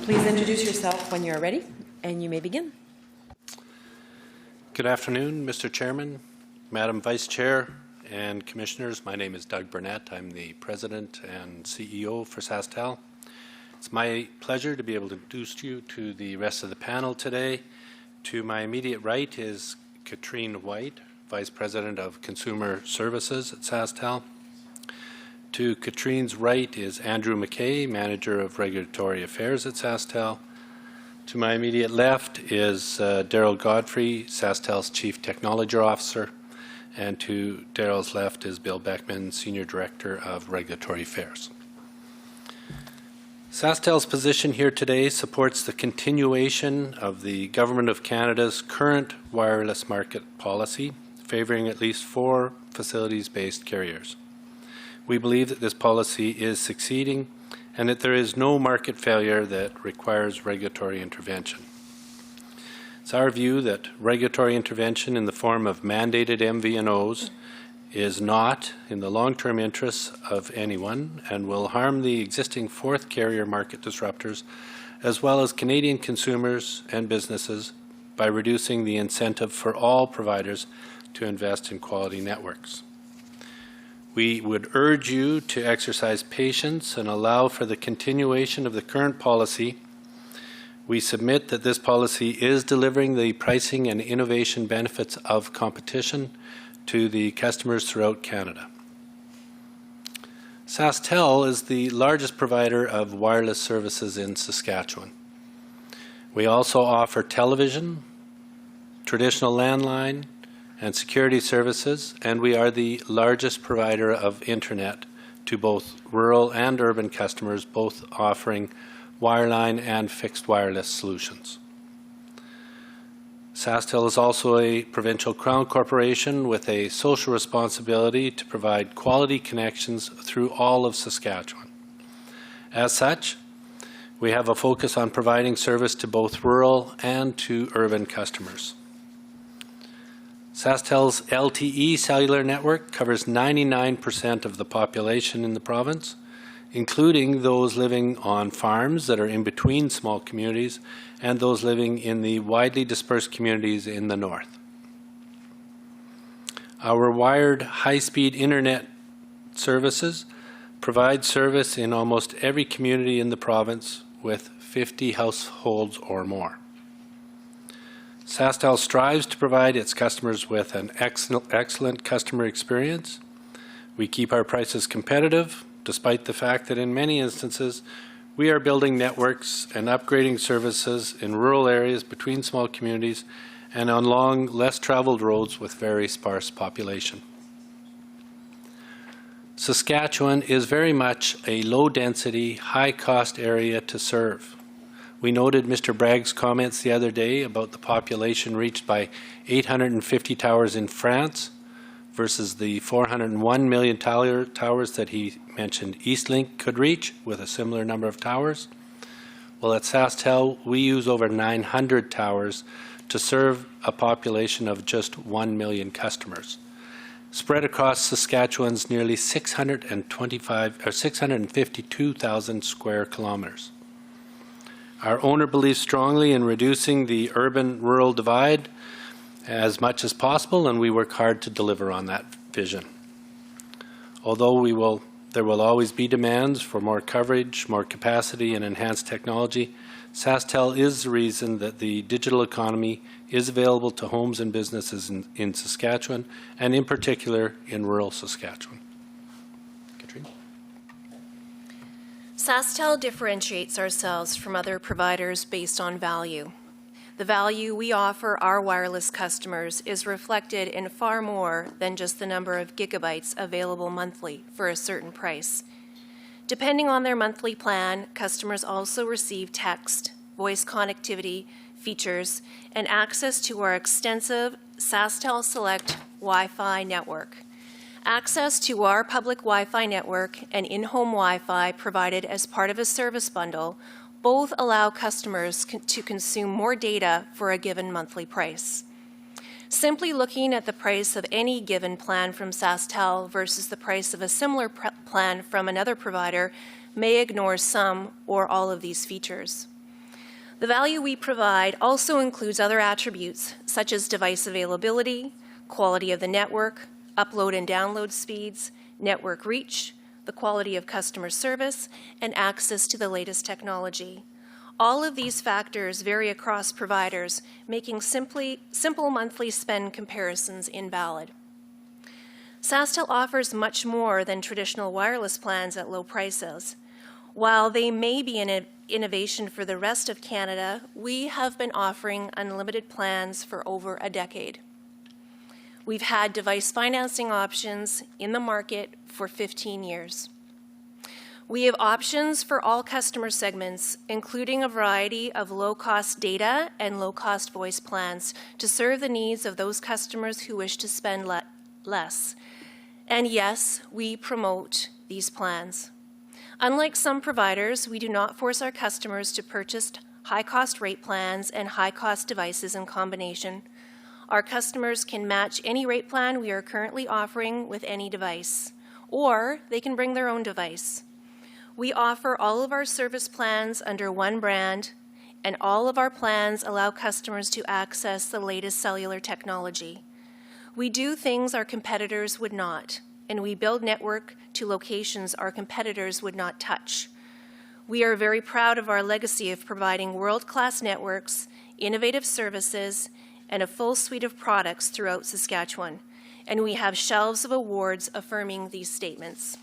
Please introduce yourself when you're ready, and you may begin. Good afternoon, Mr. Chairman, Madam Vice Chair, and Commissioners. My name is Doug Burnett. I'm the President and CEO for SaskTel. It's my pleasure to be able to introduce you to the rest of the panel today. To my immediate right is Katrine White, Vice President of Consumer Services at SaskTel. To Katrine's right is Andrew McKay, Manager of Regulatory Affairs at SaskTel. To my immediate left is Daryl Godfrey, SaskTel's Chief Technology Officer. And to Daryl's left is Bill Beckman, Senior Director of Regulatory Affairs. SaskTel's position here today supports the continuation of the Government of Canada's current wireless market policy, favoring at least 4 facilities-based carriers. We believe that this policy is succeeding and that there is no market failure that requires regulatory intervention. It's our view that regulatory intervention in the form of mandated MVNOs is not in the long-term interests of anyone and will harm the existing 4th carrier market disruptors as well as Canadian consumers and businesses by reducing the incentive for all providers to invest in quality networks. We would urge you to exercise patience and allow for the continuation of the current policy. We submit that this policy is delivering the pricing and innovation benefits of competition to the customers throughout Canada. SaskTel is the largest provider of wireless services in Saskatchewan. We also offer television, traditional landline, and security services, and we are the largest provider of internet to both rural and urban customers, both offering wireline and fixed wireless solutions. SaskTel is also a provincial crown corporation with a social responsibility to provide quality connections through all of Saskatchewan. As such, we have a focus on providing service to both rural and to urban customers. SaskTel's LTE cellular network covers 99% of the population in the province, including those living on farms that are in between small communities and those living in the widely dispersed communities in the north. Our wired high-speed internet services provide service in almost every community in the province with 50 households or more. SaskTel strives to provide its customers with an excellent customer experience. We keep our prices competitive, despite the fact that in many instances, we are building networks and upgrading services in rural areas between small communities and on long, less traveled roads with very sparse population. Saskatchewan is very much a low-density, high-cost area to serve. We noted Mr. Bragg's comments the other day about the population reached by 850 towers in France versus the 401 million towers that he mentioned Eastlink could reach with a similar number of towers. Well, at SaskTel, we use over 900 towers to serve a population of just 1 million customers, spread across Saskatchewan's nearly 652,000 square kilometers. Our owner believes strongly in reducing the urban-rural divide as much as possible, and we work hard to deliver on that vision. Although there will always be demands for more coverage, more capacity, and enhanced technology, SaskTel is the reason that the digital economy is available to homes and businesses in Saskatchewan, and in particular in rural Saskatchewan. Katrine? SaskTel differentiates ourselves from other providers based on value. The value we offer our wireless customers is reflected in far more than just the number of gigabytes available monthly for a certain price. Depending on their monthly plan, customers also receive text, voice connectivity, features, and access to our extensive SaskTel Select Wi-Fi network. Access to our public Wi-Fi network and in-home Wi-Fi provided as part of a service bundle both allow customers to consume more data for a given monthly price. Simply looking at the price of any given plan from SaskTel versus the price of a similar plan from another provider may ignore some or all of these features. The value we provide also includes other attributes such as device availability, quality of the network, upload and download speeds, network reach, the quality of customer service, and access to the latest technology. All of these factors vary across providers, making simple monthly spend comparisons invalid. SaskTel offers much more than traditional wireless plans at low prices. While they may be an innovation for the rest of Canada, we have been offering unlimited plans for over a decade. We've had device financing options in the market for 15 years. We have options for all customer segments, including a variety of low-cost data and low-cost voice plans to serve the needs of those customers who wish to spend less. And yes, we promote these plans. Unlike some providers, we do not force our customers to purchase high-cost rate plans and high-cost devices in combination. Our customers can match any rate plan we are currently offering with any device, or they can bring their own device. We offer all of our service plans under one brand, and all of our plans allow customers to access the latest cellular technology. We do things our competitors would not, and we build network to locations our competitors would not touch. We are very proud of our legacy of providing world-class networks, innovative services, and a full suite of products throughout Saskatchewan, and we have shelves of awards affirming these statements.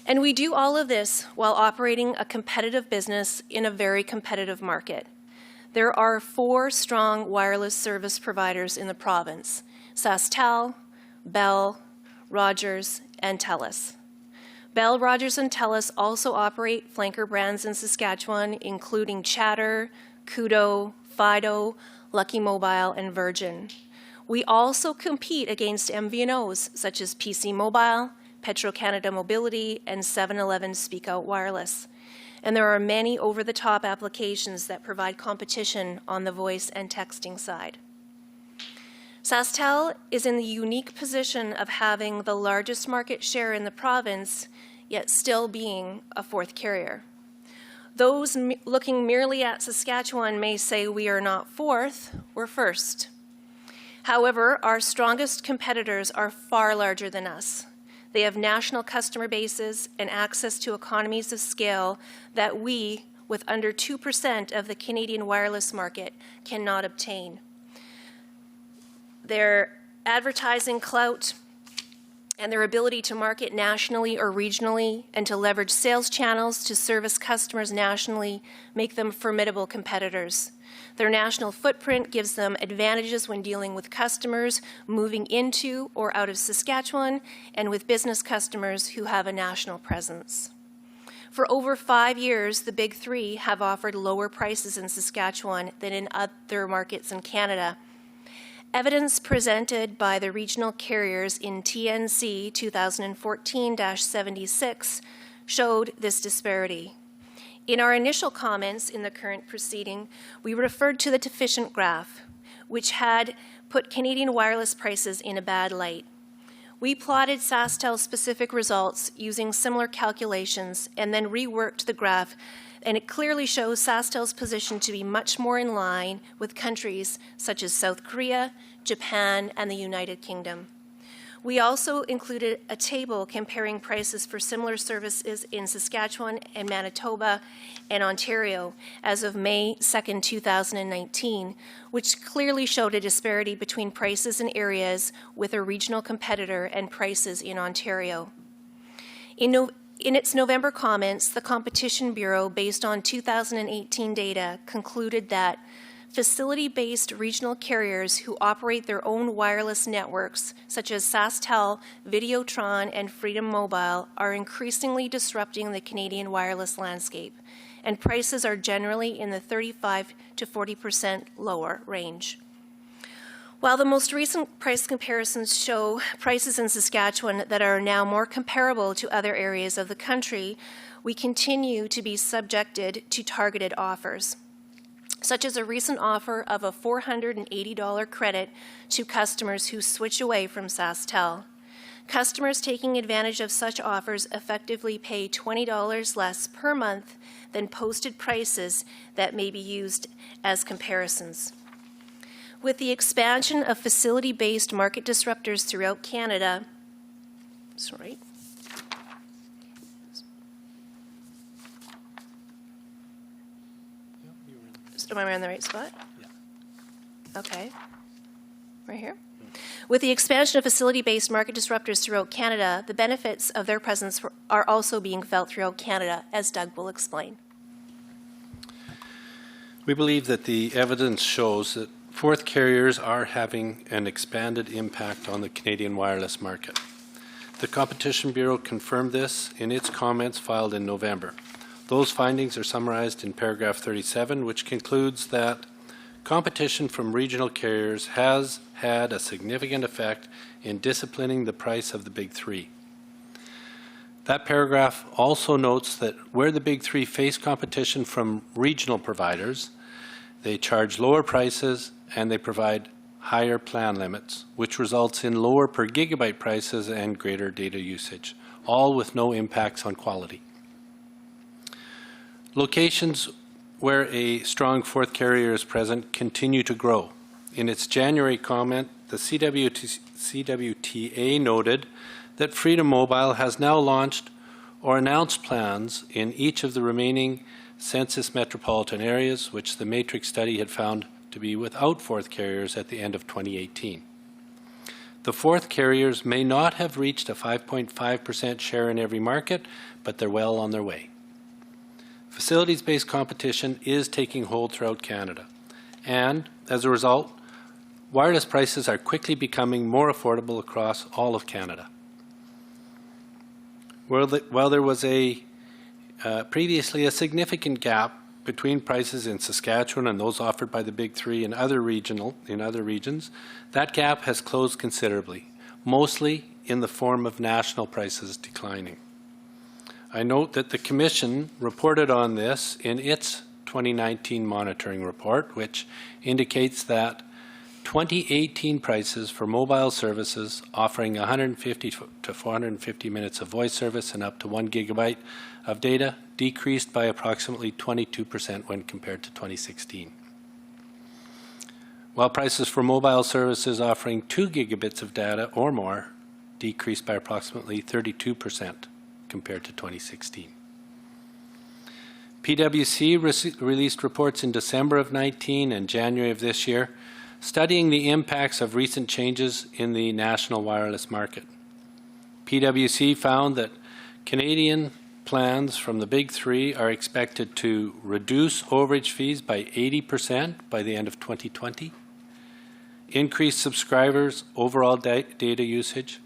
And we do all of this while operating a competitive business in a very competitive market. There are 4 strong wireless service providers in the province: SaskTel, Bell, Rogers, and TELUS. Bell, Rogers, and TELUS also operate flanker brands in Saskatchewan, including Chatter, Koodo, Fido, Lucky Mobile, and Virgin. We also compete against MVNOs such as PC Mobile, Petro-Canada Mobility, and 7-Eleven Speak Out Wireless. And there are many over-the-top applications that provide competition on the voice and texting side. SaskTel is in the unique position of having the largest market share in the province, yet still being a 4th carrier. Those looking merely at Saskatchewan may say we are not 4th, we're 1st. However, our strongest competitors are far larger than us. They have national customer bases and access to economies of scale that we, with under 2% of the Canadian wireless market, cannot obtain. Their advertising clout and their ability to market nationally or regionally and to leverage sales channels to service customers nationally make them formidable competitors. Their national footprint gives them advantages when dealing with customers moving into or out of Saskatchewan and with business customers who have a national presence. For over 5 years, the Big Three have offered lower prices in Saskatchewan than in other markets in Canada. Evidence presented by the regional carriers in TNC 2014-76 showed this disparity. In our initial comments in the current proceeding, we referred to the deficient graph, which had put Canadian wireless prices in a bad light. We plotted SaskTel specific results using similar calculations and then reworked the graph, and it clearly shows SaskTel's position to be much more in line with countries such as South Korea, Japan, and the United Kingdom. We also included a table comparing prices for similar services in Saskatchewan and Manitoba and Ontario as of May 2nd, 2019, which clearly showed a disparity between prices in areas with a regional competitor and prices in Ontario. In its November comments, the Competition Bureau, based on 2018 data, concluded that facility-based regional carriers who operate their own wireless networks, such as SaskTel, Videotron, and Freedom Mobile, are increasingly disrupting the Canadian wireless landscape, and prices are generally in the 35% to 40% lower range. While the most recent price comparisons show prices in Saskatchewan that are now more comparable to other areas of the country, we continue to be subjected to targeted offers, such as a recent offer of a $480 credit to customers who switch away from SaskTel. Customers taking advantage of such offers effectively pay $20 less per month than posted prices that may be used as comparisons. With the expansion of facility-based market disruptors throughout Canada, Am I in the right spot? Yeah. Okay. Right here? With the expansion of facility-based market disruptors throughout Canada, the benefits of their presence are also being felt throughout Canada, as Doug will explain. We believe that the evidence shows that fourth carriers are having an expanded impact on the Canadian wireless market. The Competition Bureau confirmed this in its comments filed in November. Those findings are summarized in paragraph 37, which concludes that competition from regional carriers has had a significant effect in disciplining the price of the Big Three. That paragraph also notes that where the Big Three face competition from regional providers, they charge lower prices and they provide higher plan limits, which results in lower per gigabyte prices and greater data usage, all with no impacts on quality. Locations where a strong fourth carrier is present continue to grow. In its January comment, the CWTA noted that Freedom Mobile has now launched or announced plans in each of the remaining census metropolitan areas, which the Matrix study had found to be without fourth carriers at the end of 2018. The fourth carriers may not have reached a 5.5% share in every market, but they're well on their way. Facilities-based competition is taking hold throughout Canada, and as a result, wireless prices are quickly becoming more affordable across all of Canada. While there was previously a significant gap between prices in Saskatchewan and those offered by the Big Three in other regions, that gap has closed considerably, mostly in the form of national prices declining. I note that the Commission reported on this in its 2019 monitoring report, which indicates that 2018 prices for mobile services offering 150 to 450 minutes of voice service and up to 1 gigabyte of data decreased by approximately 22% when compared to 2016. While prices for mobile services offering 2 gigabits of data or more decreased by approximately 32% compared to 2016. PwC released reports in December of 19 and January of this year studying the impacts of recent changes in the national wireless market. PwC found that Canadian plans from the Big Three are expected to reduce overage fees by 80% by the end of 2020, increase subscribers' overall data usage,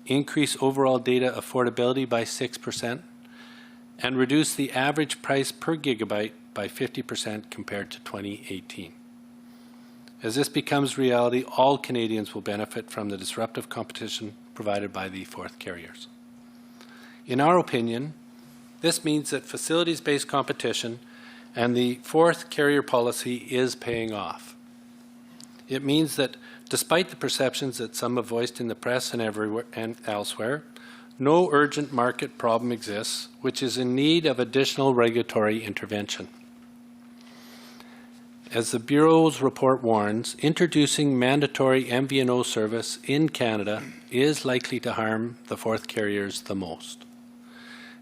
increase overall data affordability by 6%, and reduce the average price per gigabyte by 50% compared to 2018. As this becomes reality, all Canadians will benefit from the disruptive competition provided by the fourth carriers. In our opinion, this means that facilities-based competition and the fourth carrier policy is paying off. It means that despite the perceptions that some have voiced in the press and everywhere and elsewhere, no urgent market problem exists which is in need of additional regulatory intervention. As the Bureau's report warns, introducing mandatory MVNO service in Canada is likely to harm the fourth carriers the most.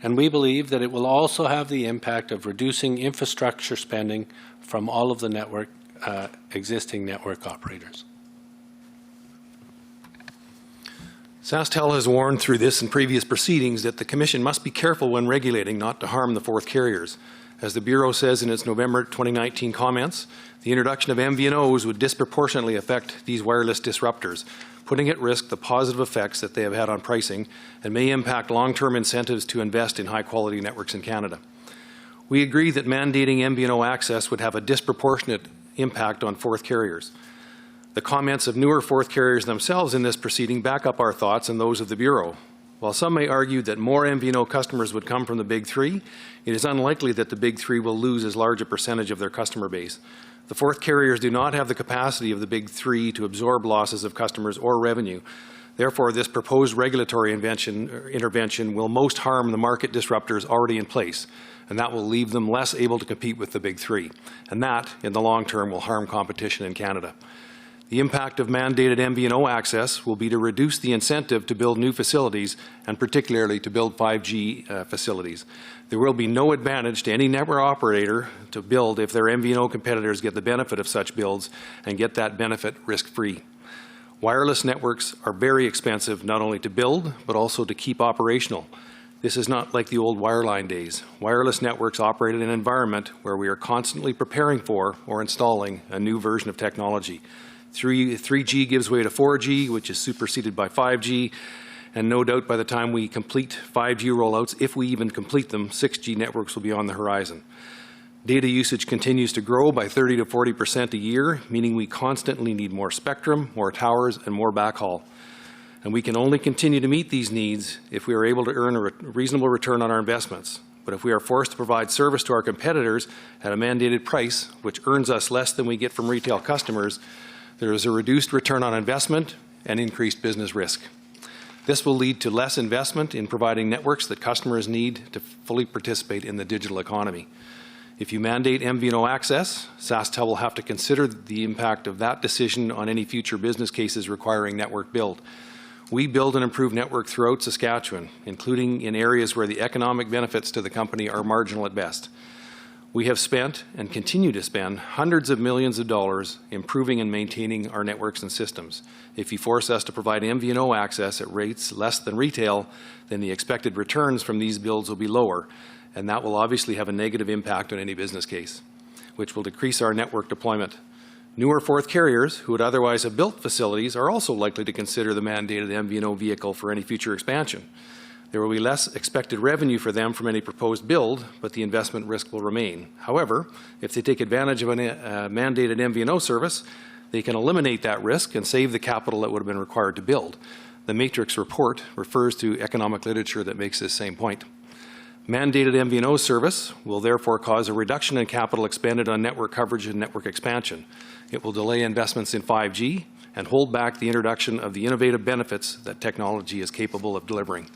And we believe that it will also have the impact of reducing infrastructure spending from all of the existing network operators. SaskTel has warned through this and previous proceedings that the Commission must be careful when regulating not to harm the fourth carriers. As the Bureau says in its November 2019 comments, the introduction of MVNOs would disproportionately affect these wireless disruptors, putting at risk the positive effects that they have had on pricing and may impact long-term incentives to invest in high-quality networks in Canada. We agree that mandating MVNO access would have a disproportionate impact on fourth carriers. The comments of newer fourth carriers themselves in this proceeding back up our thoughts and those of the Bureau. While some may argue that more MVNO customers would come from the Big Three, it is unlikely that the Big Three will lose as large a percentage of their customer base. The fourth carriers do not have the capacity of the Big Three to absorb losses of customers or revenue. Therefore, this proposed regulatory intervention will most harm the market disruptors already in place, and that will leave them less able to compete with the big three. And that, in the long term, will harm competition in Canada. The impact of mandated MVNO access will be to reduce the incentive to build new facilities, and particularly to build 5G facilities. There will be no advantage to any network operator to build if their MVNO competitors get the benefit of such builds and get that benefit risk-free. Wireless networks are very expensive not only to build, but also to keep operational. This is not like the old wireline days. Wireless networks operate in an environment where we are constantly preparing for or installing a new version of technology. 3G gives way to 4G, which is superseded by 5G, and no doubt by the time we complete 5G rollouts, if we even complete them, 6G networks will be on the horizon. Data usage continues to grow by 30 to 40% a year, meaning we constantly need more spectrum, more towers, and more backhaul. And we can only continue to meet these needs if we are able to earn a reasonable return on our investments. But if we are forced to provide service to our competitors at a mandated price, which earns us less than we get from retail customers, there is a reduced return on investment and increased business risk. This will lead to less investment in providing networks that customers need to fully participate in the digital economy. If you mandate MVNO access, SaskTel will have to consider the impact of that decision on any future business cases requiring network build. We build and improve network throughout Saskatchewan, including in areas where the economic benefits to the company are marginal at best. We have spent and continue to spend hundreds of millions of dollars improving and maintaining our networks and systems. If you force us to provide MVNO access at rates less than retail, then the expected returns from these builds will be lower, and that will obviously have a negative impact on any business case, which will decrease our network deployment. Newer fourth carriers who would otherwise have built facilities are also likely to consider the mandated MVNO vehicle for any future expansion. There will be less expected revenue for them from any proposed build, but the investment risk will remain. However, if they take advantage of a mandated MVNO service, they can eliminate that risk and save the capital that would have been required to build. The Matrix report refers to economic literature that makes this same point. Mandated MVNO service will therefore cause a reduction in capital expended on network coverage and network expansion. It will delay investments in 5G and hold back the introduction of the innovative benefits that technology is capable of delivering.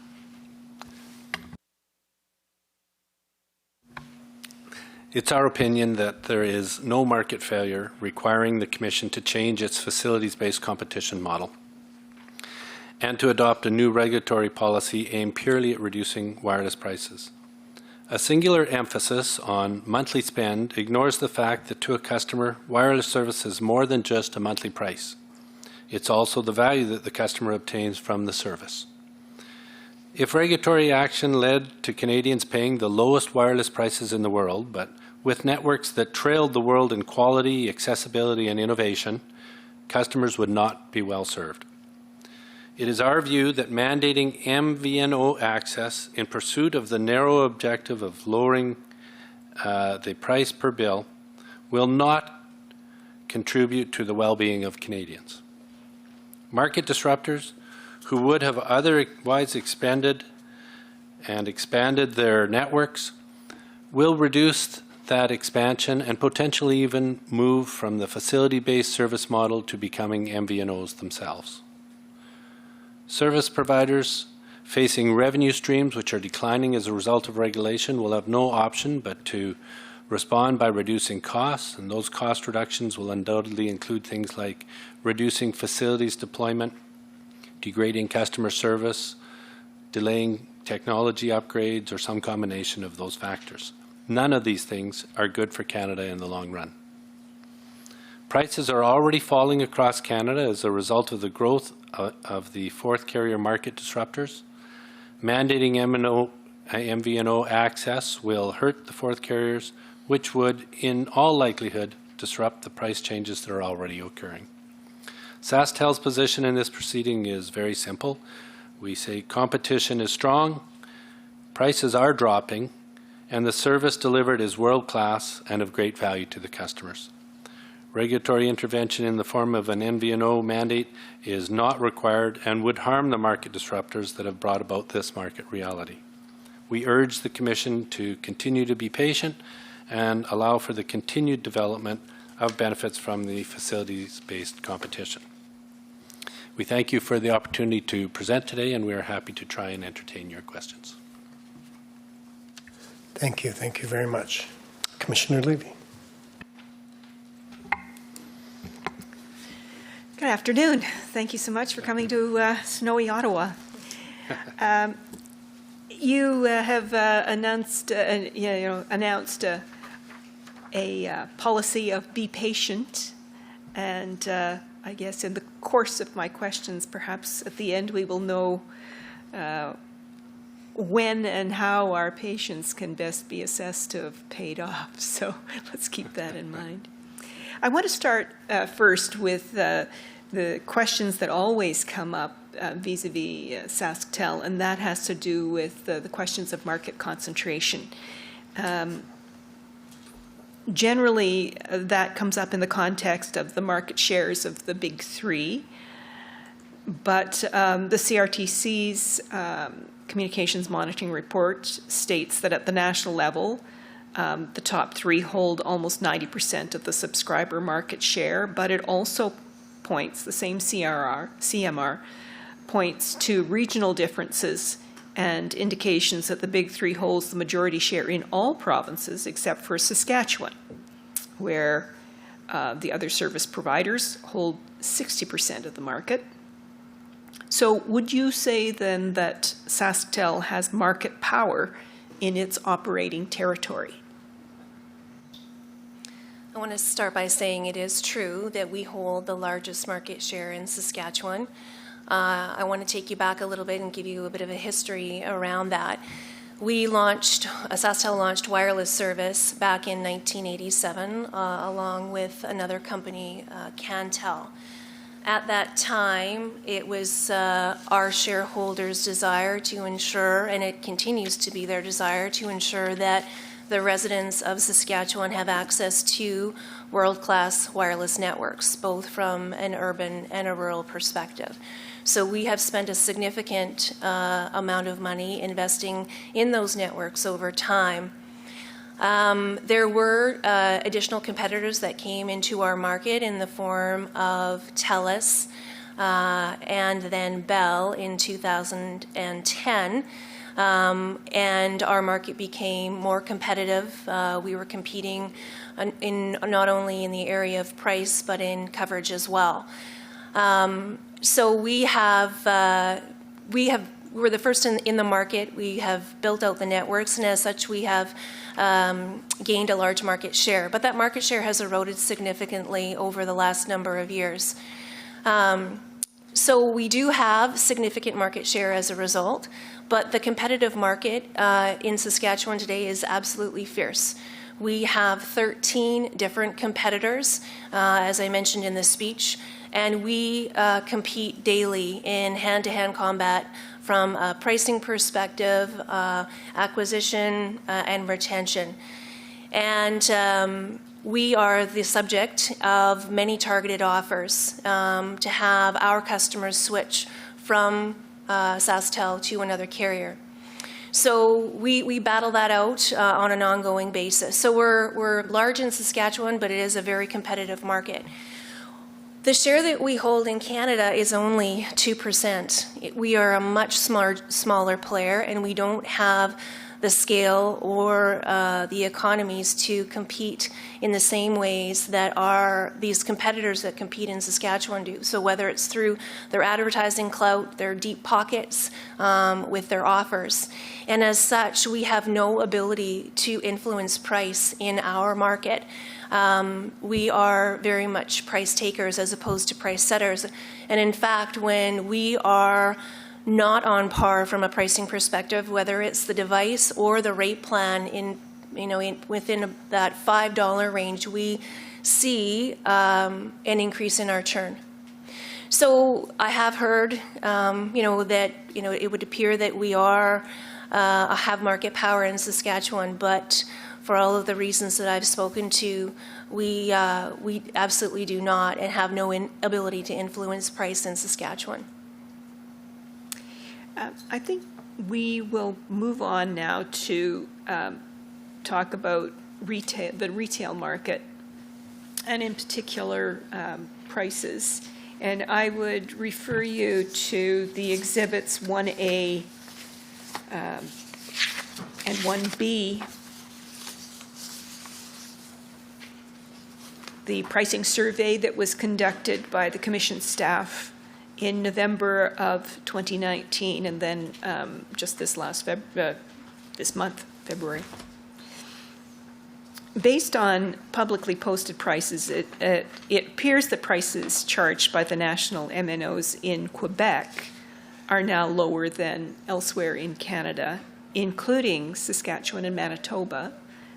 It's our opinion that there is no market failure requiring the Commission to change its facilities-based competition model and to adopt a new regulatory policy aimed purely at reducing wireless prices. A singular emphasis on monthly spend ignores the fact that to a customer, wireless service is more than just a monthly price. It's also the value that the customer obtains from the service. If regulatory action led to Canadians paying the lowest wireless prices in the world, but with networks that trailed the world in quality, accessibility, and innovation, customers would not be well served. It is our view that mandating MVNO access in pursuit of the narrow objective of lowering the price per bill will not contribute to the well-being of Canadians. Market disruptors who would have otherwise expanded their networks will reduce that expansion and potentially even move from the facility-based service model to becoming MVNOs themselves. Service providers facing revenue streams which are declining as a result of regulation will have no option but to respond by reducing costs, and those cost reductions will undoubtedly include things like reducing facilities deployment, degrading customer service, delaying technology upgrades, or some combination of those factors. None of these things are good for Canada in the long run. Prices are already falling across Canada as a result of the growth of the fourth carrier market disruptors. Mandating MVNO access will hurt the fourth carriers, which would, in all likelihood, disrupt the price changes that are already occurring. SaskTel's position in this proceeding is very simple. We say competition is strong, prices are dropping, and the service delivered is world-class and of great value to the customers. Regulatory intervention in the form of an MVNO mandate is not required and would harm the market disruptors that have brought about this market reality. We urge the Commission to continue to be patient and allow for the continued development of benefits from the facilities-based competition. We thank you for the opportunity to present today, and we are happy to try and entertain your questions. Thank you. Thank you very much. Commissioner Levy. Good afternoon. Thank you so much for coming to snowy Ottawa. You have announced a policy of be patient, and I guess in the course of my questions, perhaps at the end we will know when and how our patience can best be assessed to have paid off. So let's keep that in mind. I want to start first with the questions that always come up vis-a-vis SaskTel, and that has to do with the questions of market concentration. Generally, that comes up in the context of the market shares of the big three, but the CRTC's Communications Monitoring Report states that at the national level, the top three hold almost 90% of the subscriber market share, but it also points, the same CMR, points to regional differences and indications that the big three holds the majority share in all provinces except for Saskatchewan, where the other service providers hold 60% of the market. So would you say then that SaskTel has market power in its operating territory? I want to start by saying it is true that we hold the largest market share in Saskatchewan. I want to take you back a little bit and give you a bit of a history around that. SaskTel launched wireless service back in 1987 along with another company, Cantel. At that time, it was our shareholders' desire to ensure, and it continues to be their desire, to ensure that the residents of Saskatchewan have access to world-class wireless networks, both from an urban and a rural perspective. So we have spent a significant amount of money investing in those networks over time. There were additional competitors that came into our market in the form of TELUS and then Bell in 2010. And our market became more competitive. We were competing in not only in the area of price, but in coverage as well. So we're the first in the market. We have built out the networks, and as such, we have gained a large market share. But that market share has eroded significantly over the last number of years. So we do have significant market share as a result, but the competitive market in Saskatchewan today is absolutely fierce. We have 13 different competitors, as I mentioned in the speech, and we compete daily in hand-to-hand combat from a pricing perspective, acquisition, and retention. And we are the subject of many targeted offers to have our customers switch from SaskTel to another carrier. So we battle that out on an ongoing basis. So we're large in Saskatchewan, but it is a very competitive market. The share that we hold in Canada is only 2%. We are a much smaller player, and we don't have the scale or the economies to compete in the same ways that these competitors that compete in Saskatchewan do. So whether it's through their advertising clout, their deep pockets with their offers. And as such, we have no ability to influence price in our market. We are very much price takers as opposed to price setters. And in fact, when we are not on par from a pricing perspective, whether it's the device or the rate plan within that $5 range, we see an increase in our churn. So I have heard, that it would appear that we have market power in Saskatchewan, but for all of the reasons that I've spoken to, we absolutely do not and have no ability to influence price in Saskatchewan. I think we will move on now to talk about the retail market, and in particular prices. And I would refer you to the exhibits 1A and 1B. The pricing survey that was conducted by the Commission staff in November of 2019, and then just this month, February. Based on publicly posted prices, it appears that prices charged by the national MNOs in Quebec are now lower than elsewhere in Canada, including Saskatchewan and Manitoba,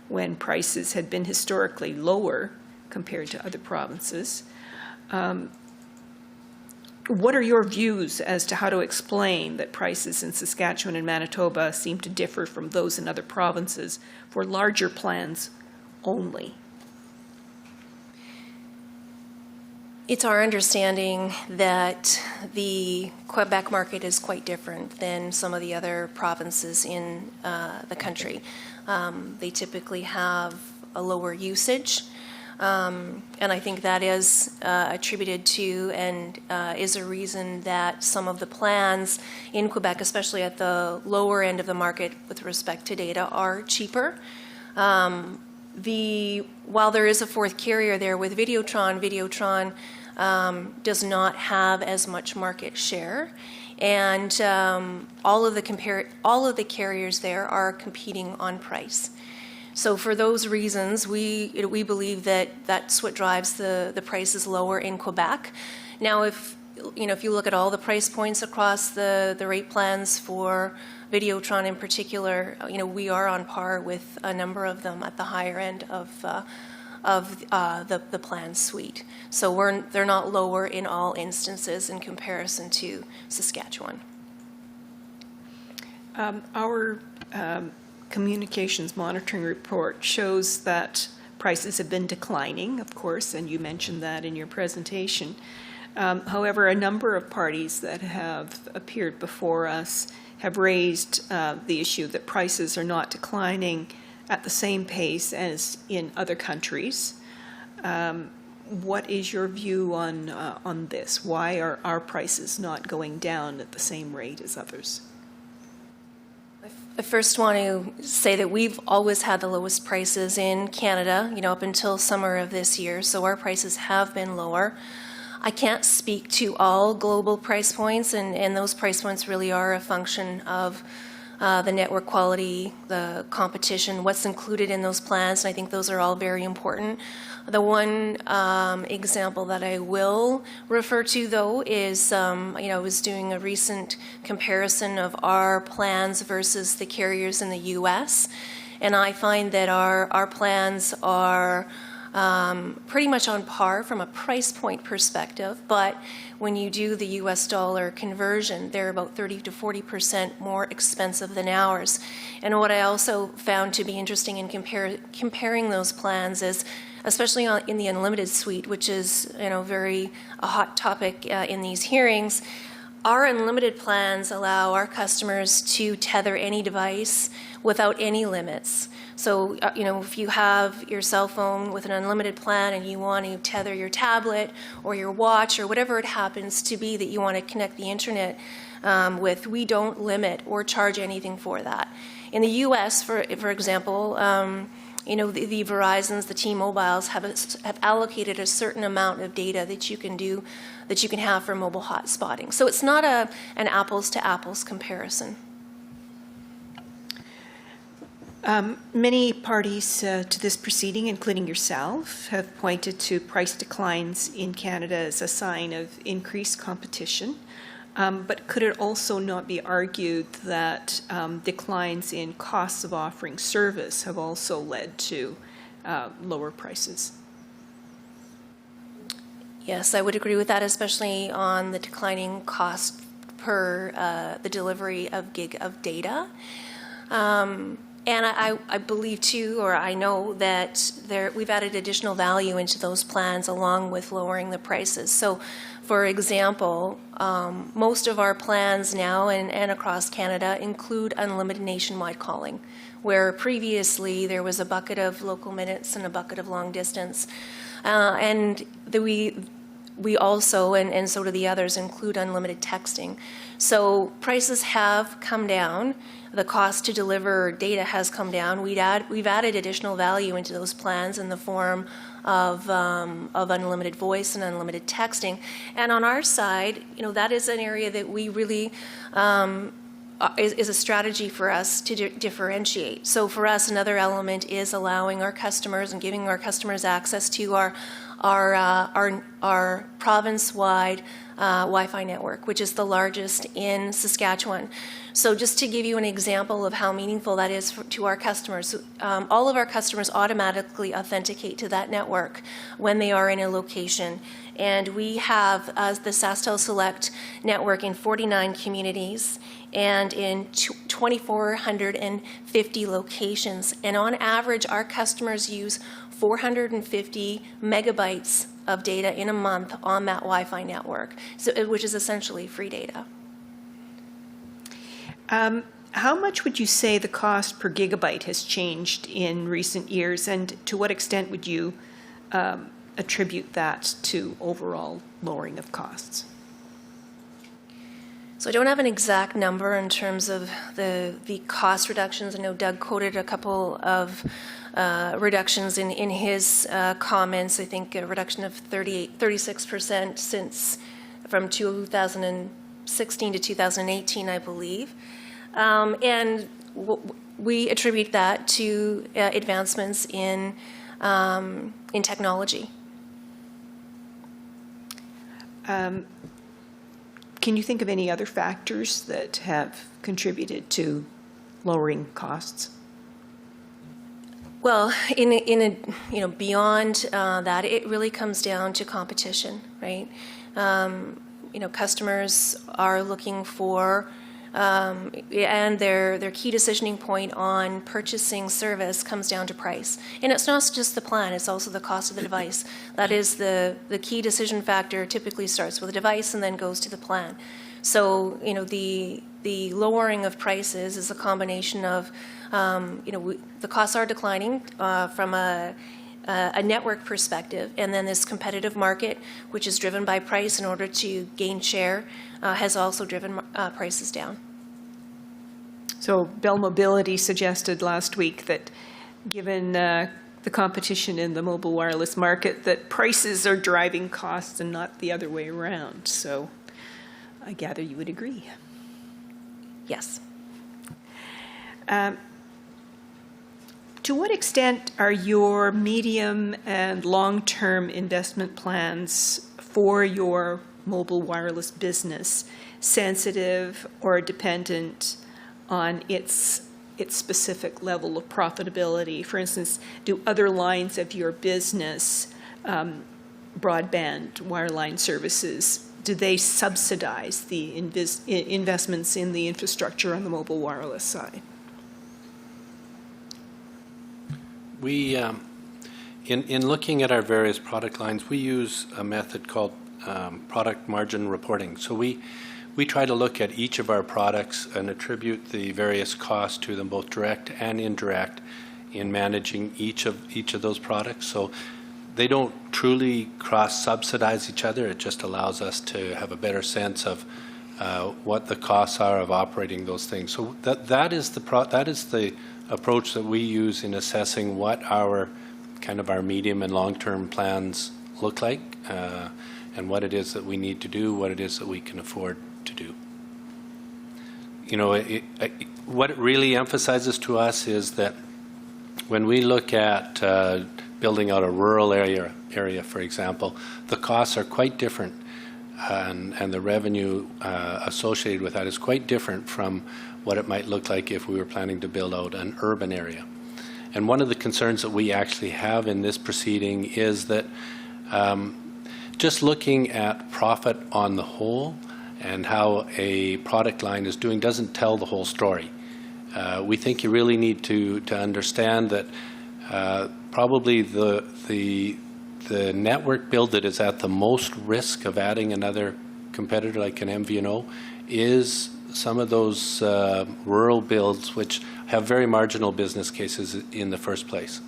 when prices had been historically lower compared to other provinces. What are your views as to how to explain that prices in Saskatchewan and Manitoba seem to differ from those in other provinces for larger plans only? It's our understanding that the Quebec market is quite different than some of the other provinces in the country. They typically have a lower usage. And I think that is attributed to and is a reason that some of the plans in Quebec, especially at the lower end of the market with respect to data, are cheaper. While there is a fourth carrier there with Videotron does not have as much market share. And all of the carriers there are competing on price. So for those reasons, we believe that that's what drives the prices lower in Quebec. Now, if you look at all the price points across the rate plans for Videotron in particular, we are on par with a number of them at the higher end of the plan suite. So they're not lower in all instances in comparison to Saskatchewan. Our communications monitoring report shows that prices have been declining, of course, and you mentioned that in your presentation. However, a number of parties that have appeared before us have raised the issue that prices are not declining at the same pace as in other countries. What is your view on this? Why are our prices not going down at the same rate as others? I first want to say that we've always had the lowest prices in Canada, up until summer of this year, so our prices have been lower. I can't speak to all global price points, and those price points really are a function of the network quality, the competition, what's included in those plans, and I think those are all very important. The one example that I will refer to, though, is I was doing a recent comparison of our plans versus the carriers in the U.S., and I find that our plans are pretty much on par from a price point perspective, but when you do the US dollar conversion, they're about 30 to 40% more expensive than ours. And what I also found to be interesting in comparing those plans is, especially in the unlimited suite, which is very a hot topic in these hearings, our unlimited plans allow our customers to tether any device without any limits. So, if you have your cell phone with an unlimited plan and you want to tether your tablet or your watch or whatever it happens to be that you want to connect the internet with, we don't limit or charge anything for that. In the U.S., for example, the Verizons, the T-Mobiles have allocated a certain amount of data that you can have for mobile hotspotting. So it's not an apples to apples comparison. Many parties to this proceeding, including yourself, have pointed to price declines in Canada as a sign of increased competition. But could it also not be argued that declines in costs of offering service have also led to lower prices? Yes, I would agree with that, especially on the declining cost per the delivery of gig of data. And I believe too, or I know that we've added additional value into those plans along with lowering the prices. So, for example, most of our plans now and across Canada include unlimited nationwide calling, where previously there was a bucket of local minutes and a bucket of long distance. we also, and so do the others, include unlimited texting. So prices have come down. The cost to deliver data has come down. We've added additional value into those plans in the form of unlimited voice and unlimited texting. And on our side, that is an area that we really is a strategy for us to differentiate. So for us, another element is allowing our customers and giving our customers access to our province-wide Wi-Fi network, which is the largest in Saskatchewan. So just to give you an example of how meaningful that is to our customers, all of our customers automatically authenticate to that network when they are in a location. And we have the SaskTel Select network in 49 communities and in 2,450 locations. And on average, our customers use 450 megabytes of data in a month on that Wi-Fi network, which is essentially free data. How much would you say the cost per gigabyte has changed in recent years, and to what extent would you attribute that to overall lowering of costs? So I don't have an exact number in terms of the cost reductions. I know Doug quoted a couple of reductions in his comments. I think a reduction of 36% from 2016 to 2018, I believe. And we attribute that to advancements in technology. Can you think of any other factors that have contributed to lowering costs? Well, beyond that, it really comes down to competition, right? Customers are looking for, and their key decisioning point on purchasing service comes down to price. And it's not just the plan, it's also the cost of the device. That is the key decision factor. Typically starts with a device and then goes to the plan. So, the lowering of prices is a combination of, the costs are declining from a network perspective, and then this competitive market, which is driven by price in order to gain share, has also driven prices down. So Bell Mobility suggested last week that given the competition in the mobile wireless market, that prices are driving costs and not the other way around. So I gather you would agree. Yes. To what extent are your medium and long-term investment plans for your mobile wireless business sensitive or dependent on its specific level of profitability? For instance, do other lines of your business, broadband, wireline services, do they subsidize the investments in the infrastructure on the mobile wireless side? We, in looking at our various product lines, we use a method called product margin reporting. So we try to look at each of our products and attribute the various costs to them, both direct and indirect, in managing each of those products. So they don't truly cross-subsidize each other. It just allows us to have a better sense of what the costs are of operating those things. So that is the approach that we use in assessing what our medium and long-term plans look like, and what it is that we need to do, what it is that we can afford to do. What it really emphasizes to us is that when we look at building out a rural area, for example, the costs are quite different, and the revenue associated with that is quite different from what it might look like if we were planning to build out an urban area. And one of the concerns that we actually have in this proceeding is that just looking at profit on the whole and how a product line is doing doesn't tell the whole story. We think you really need to understand that probably the network build that is at the most risk of adding another competitor like an MVNO is some of those rural builds which have very marginal business cases in the first place.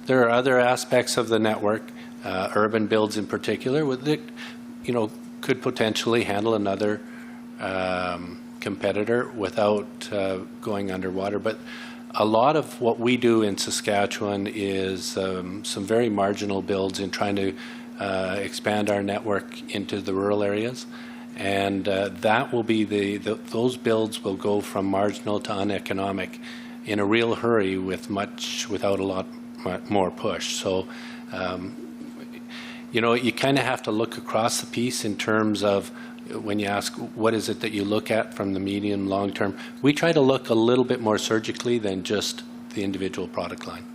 There are other aspects of the network, urban builds in particular, could potentially handle another competitor without going underwater. But a lot of what we do in Saskatchewan is some very marginal builds in trying to expand our network into the rural areas. And that will be those builds will go from marginal to uneconomic in a real hurry without a lot more push. So, you kind of have to look across the piece in terms of when you ask what is it that you look at from the medium, long term. We try to look a little bit more surgically than just the individual product line.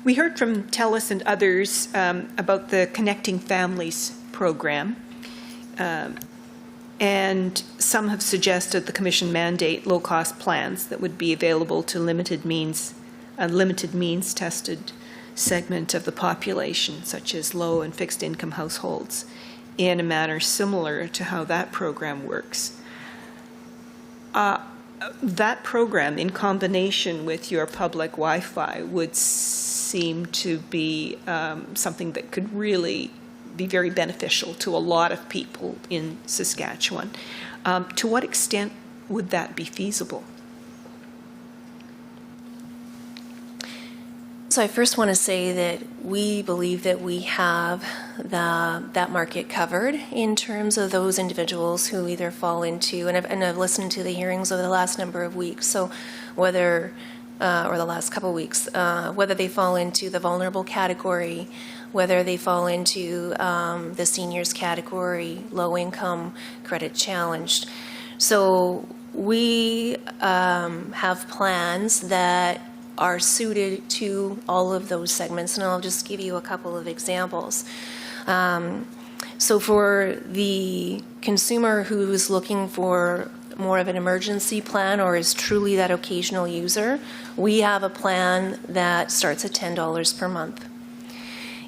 We heard from TELUS and others about the Connecting Families program. And some have suggested the Commission mandate low-cost plans that would be available to a limited means tested segment of the population, such as low and fixed income households, in a manner similar to how that program works. That program, in combination with your public Wi-Fi, would seem to be something that could really be very beneficial to a lot of people in Saskatchewan. To what extent would that be feasible? So I first want to say that we believe that we have that market covered in terms of those individuals who either fall into, and I've listened to the hearings over the last number of weeks, so whether, or the last couple of weeks, whether they fall into the vulnerable category, whether they fall into the seniors category, low income, credit challenged. So we have plans that are suited to all of those segments, and I'll just give you a couple of examples. So for the consumer who's looking for more of an emergency plan or is truly that occasional user, we have a plan that starts at $10 per month.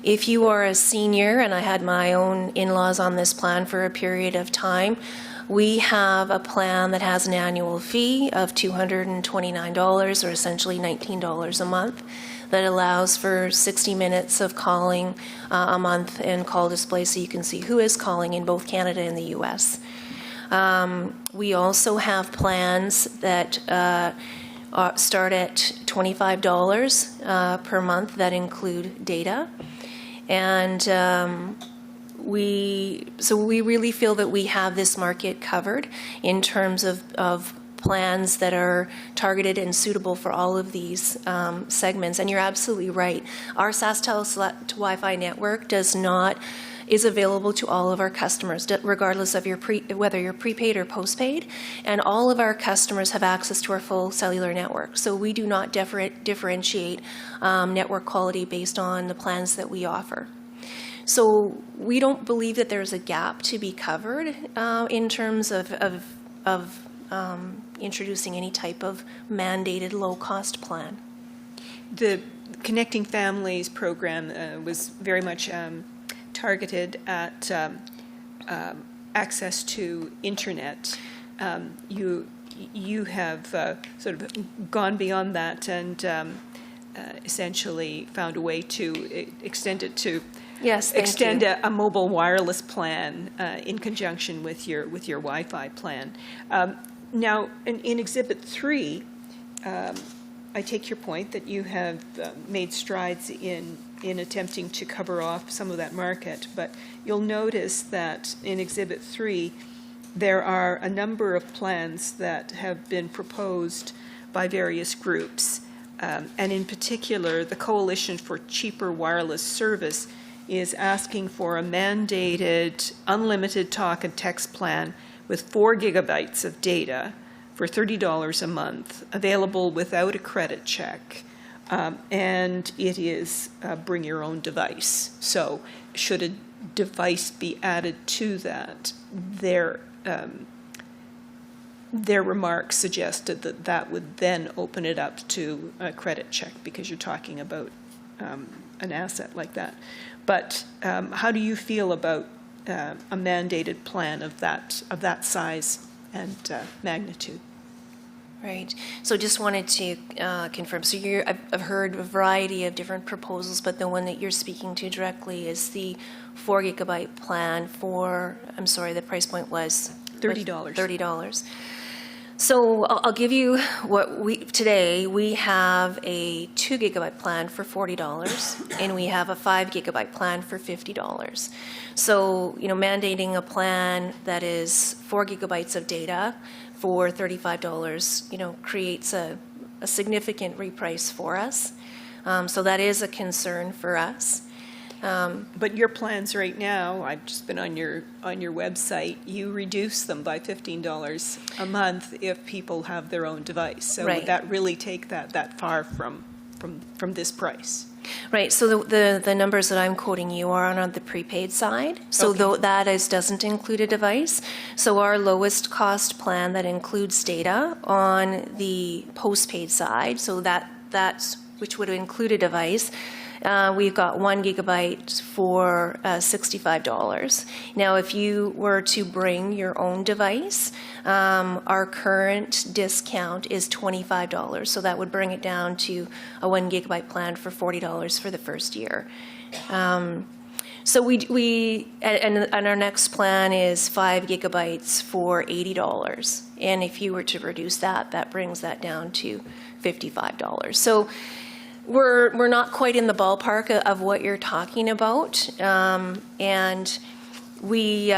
If you are a senior, and I had my own in-laws on this plan for a period of time, we have a plan that has an annual fee of $229, or essentially $19 a month, that allows for 60 minutes of calling a month and call display so you can see who is calling in both Canada and the US. We also have plans that start at $25 per month that include data. And we really feel that we have this market covered in terms of plans that are targeted and suitable for all of these segments. And you're absolutely right. Our SaskTel Select Wi-Fi network is available to all of our customers, regardless of whether you're prepaid or postpaid. And all of our customers have access to our full cellular network. So we do not differentiate network quality based on the plans that we offer. So we don't believe that there's a gap to be covered in terms of introducing any type of mandated low-cost plan. The Connecting Families program was very much targeted at access to internet. You have sort of gone beyond that and essentially found a way to extend it to extend a mobile wireless plan in conjunction with your Wi-Fi plan. Now, in Exhibit 3, I take your point that you have made strides in attempting to cover off some of that market, but you'll notice that in Exhibit 3, there are a number of plans that have been proposed by various groups, and in particular, the Coalition for Cheaper Wireless Service is asking for a mandated unlimited talk and text plan with 4 gigabytes of data for $30 a month, available without a credit check, and it is bring your own device. So should a device be added to that, their remarks suggested that that would then open it up to a credit check because you're talking about an asset like that. But how do you feel about a mandated plan of that size and magnitude? Right. So just wanted to confirm. So I've heard a variety of different proposals, but the one that you're speaking to directly is the 4 gigabyte plan for, I'm sorry, the price point was? $30. $30. So I'll give you what today we have a 2 gigabyte plan for $40 and we have a 5 gigabyte plan for $50. So, mandating a plan that is 4 gigabytes of data for $35, creates a significant reprice for us. So that is a concern for us. But your plans right now, I've just been on your website, you reduce them by $15 a month if people have their own device. So Right. would that really take that far from this price? Right, so the numbers that I'm quoting you are on the prepaid side. So Okay. that doesn't include a device. So our lowest cost plan that includes data on the postpaid side, so that's which would include a device, we've got 1 gigabyte for $65. Now, if you were to bring your own device, our current discount is $25. So that would bring it down to a 1 gigabyte plan for $40 for the first year. So and our next plan is 5 gigabytes for $80. And if you were to reduce that, that brings that down to $55. So we're not quite in the ballpark of what you're talking about, and we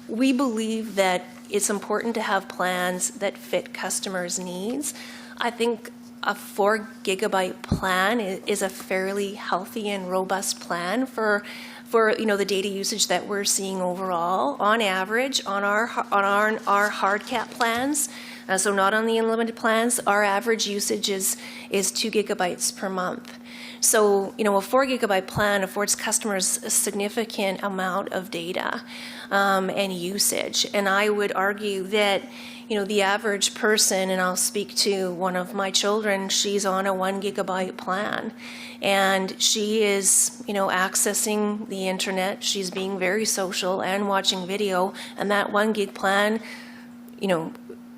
believe that it's important to have plans that fit customers' needs. I think a 4 gigabyte plan is a fairly healthy and robust plan for the data usage that we're seeing overall. On average, on our hard cap plans. So not on the unlimited plans, our average usage is 2 gigabytes per month. So, a 4 gigabyte plan affords customers a significant amount of data and usage. And I would argue that, the average person, and I'll speak to one of my children, she's on a 1 gigabyte plan. And she is, accessing the internet. She's being very social and watching video. And that 1 gig plan,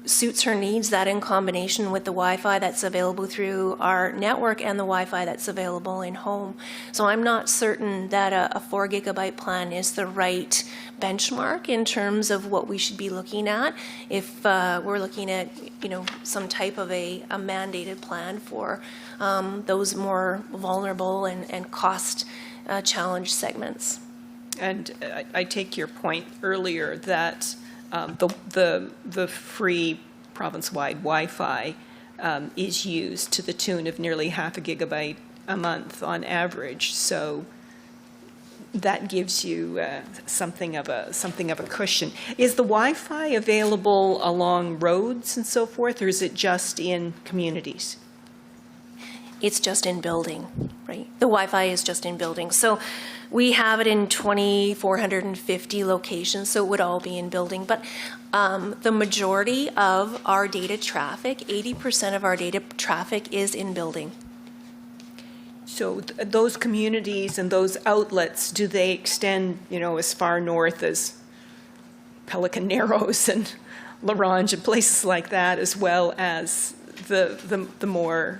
suits her needs, that in combination with the Wi-Fi that's available through our network and the Wi-Fi that's available in home. So I'm not certain that a 4 gigabyte plan is the right benchmark in terms of what we should be looking at if we're looking at, some type of a mandated plan for those more vulnerable and cost challenged segments. And I take your point earlier that the free province-wide Wi-Fi is used to the tune of nearly half a gigabyte a month on average. So that gives you something of a cushion. Is the Wi-Fi available along roads and so forth, or is it just in communities? It's just in building, right? The Wi-Fi is just in building. So we have it in 2,450 locations, so it would all be in building. But the majority of our data traffic, 80% of our data traffic is in building. So those communities and those outlets, do they extend, as far north as Pelican Narrows and La Ronge and places like that, as well as the more,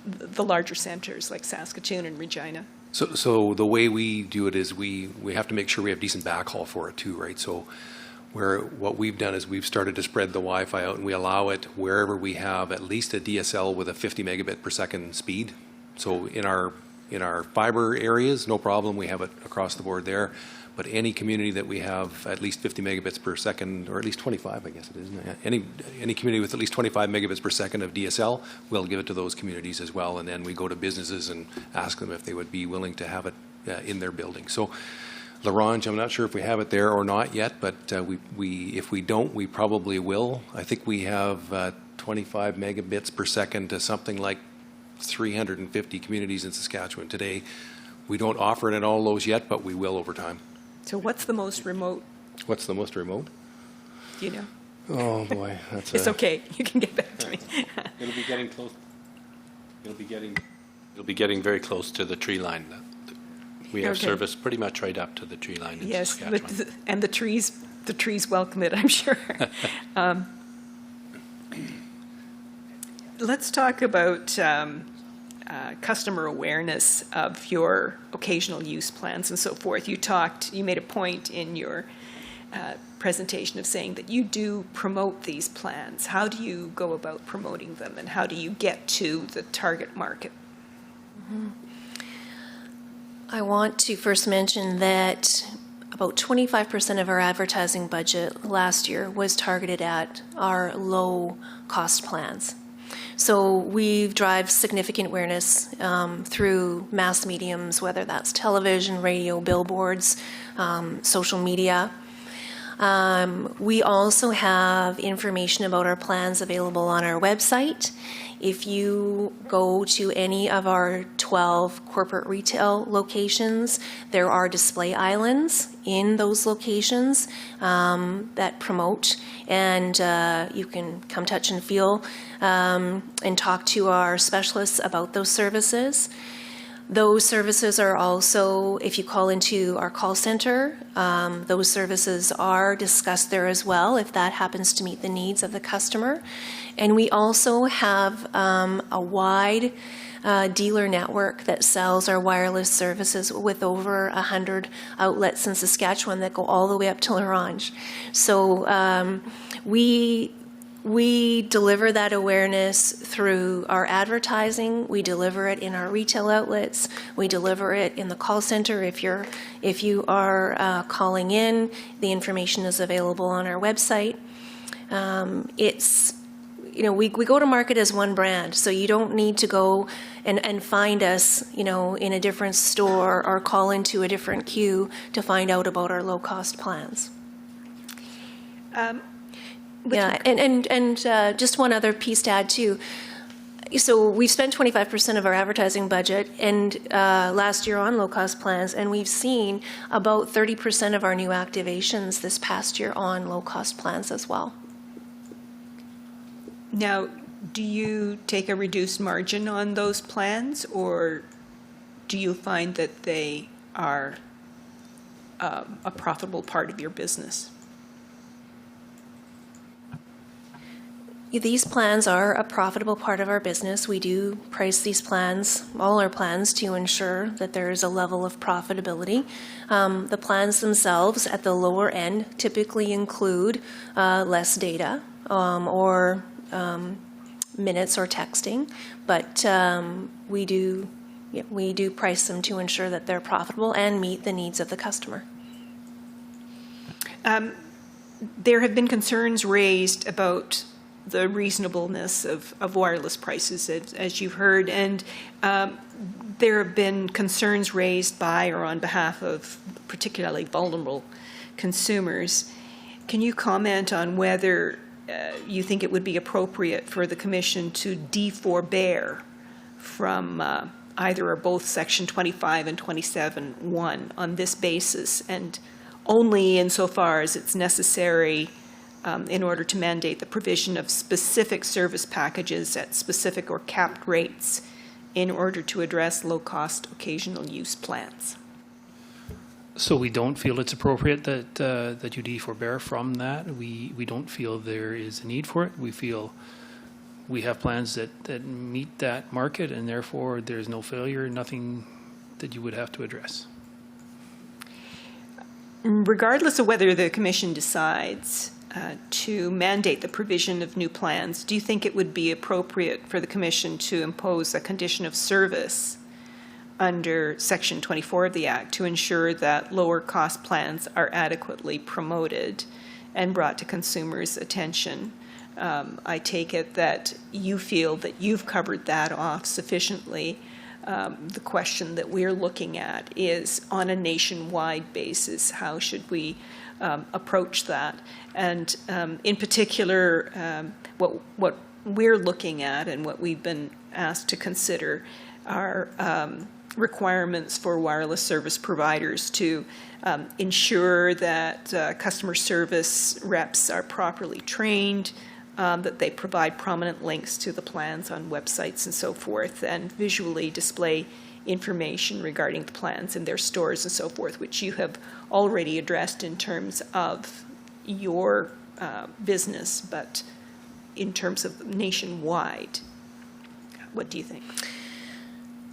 the larger centers like Saskatoon and Regina? So the way we do it is we have to make sure we have decent backhaul for it too, right? So what we've done is we've started to spread the Wi-Fi out, and we allow it wherever we have at least a DSL with a 50 megabit per second speed. So in our fiber areas, no problem, we have it across the board there. But any community that we have at least 50 megabits per second, or at least 25, I guess it is, any community with at least 25 megabits per second of DSL, we'll give it to those communities as well. And then we go to businesses and ask them if they would be willing to have it in their building. So La Ronge, I'm not sure if we have it there or not yet, but if we don't, we probably will. I think we have 25 megabits per second to something like 350 communities in Saskatchewan today. We don't offer it in all those yet, but we will over time. So what's the most remote? What's the most remote? Do you know? Oh boy, that's It's okay. You can get back to me. It'll be getting close. It'll be getting very close to the tree line. We have Okay. service pretty much right up to the tree line in Yes, Saskatchewan. and the trees the trees welcome it, I'm sure. Let's talk about customer awareness of your occasional use plans and so forth. You made a point in your presentation of saying that you do promote these plans. How do you go about promoting them, and how do you get to the target market? I want to first mention that about 25% of our advertising budget last year was targeted at our low-cost plans. So we drive significant awareness through mass mediums, whether that's television, radio, billboards, social media. We also have information about our plans available on our website. If you go to any of our 12 corporate retail locations, there are display islands in those locations that promote, and you can come touch and feel and talk to our specialists about those services. Those services are also, if you call into our call center, those services are discussed there as well, if that happens to meet the needs of the customer. And we also have a wide dealer network that sells our wireless services with over 100 outlets in Saskatchewan that go all the way up to L'Orange. So we deliver that awareness through our advertising. We deliver it in our retail outlets. We deliver it in the call center. If you are calling in, the information is available on our website. We go to market as one brand, so you don't need to go and find us, in a different store or call into a different queue to find out about our low-cost plans. Just one other piece to add too. So we've spent 25% of our advertising budget and last year on low-cost plans, and we've seen about 30% of our new activations this past year on low-cost plans as well. Now, do you take a reduced margin on those plans, or do you find that they are a profitable part of your business? These plans are a profitable part of our business. We do price these plans, all our plans, to ensure that there is a level of profitability. The plans themselves at the lower end typically include less data or minutes or texting, but we do price them to ensure that they're profitable and meet the needs of the customer. There have been concerns raised about the reasonableness of wireless prices, as you've heard, and there have been concerns raised by or on behalf of particularly vulnerable consumers. Can you comment on whether you think it would be appropriate for the Commission to deforbear from either or both Section 25 and 27(1) on this basis, and only insofar as it's necessary in order to mandate the provision of specific service packages at specific or capped rates in order to address low-cost occasional use plans? So we don't feel it's appropriate that you deforbear from that. We don't feel there is a need for it. We feel we have plans that meet that market, and therefore there's no failure, nothing that you would have to address. Regardless of whether the Commission decides to mandate the provision of new plans, do you think it would be appropriate for the Commission to impose a condition of service under Section 24 of the Act to ensure that lower cost plans are adequately promoted and brought to consumers' attention? I take it that you feel that you've covered that off sufficiently. The question that we're looking at is, on a nationwide basis, how should we approach that? And in particular, what we're looking at and what we've been asked to consider are requirements for wireless service providers to ensure that customer service reps are properly trained, that they provide prominent links to the plans on websites and so forth, and visually display information regarding the plans in their stores and so forth, which you have already addressed in terms of your business, but in terms of nationwide. What do you think?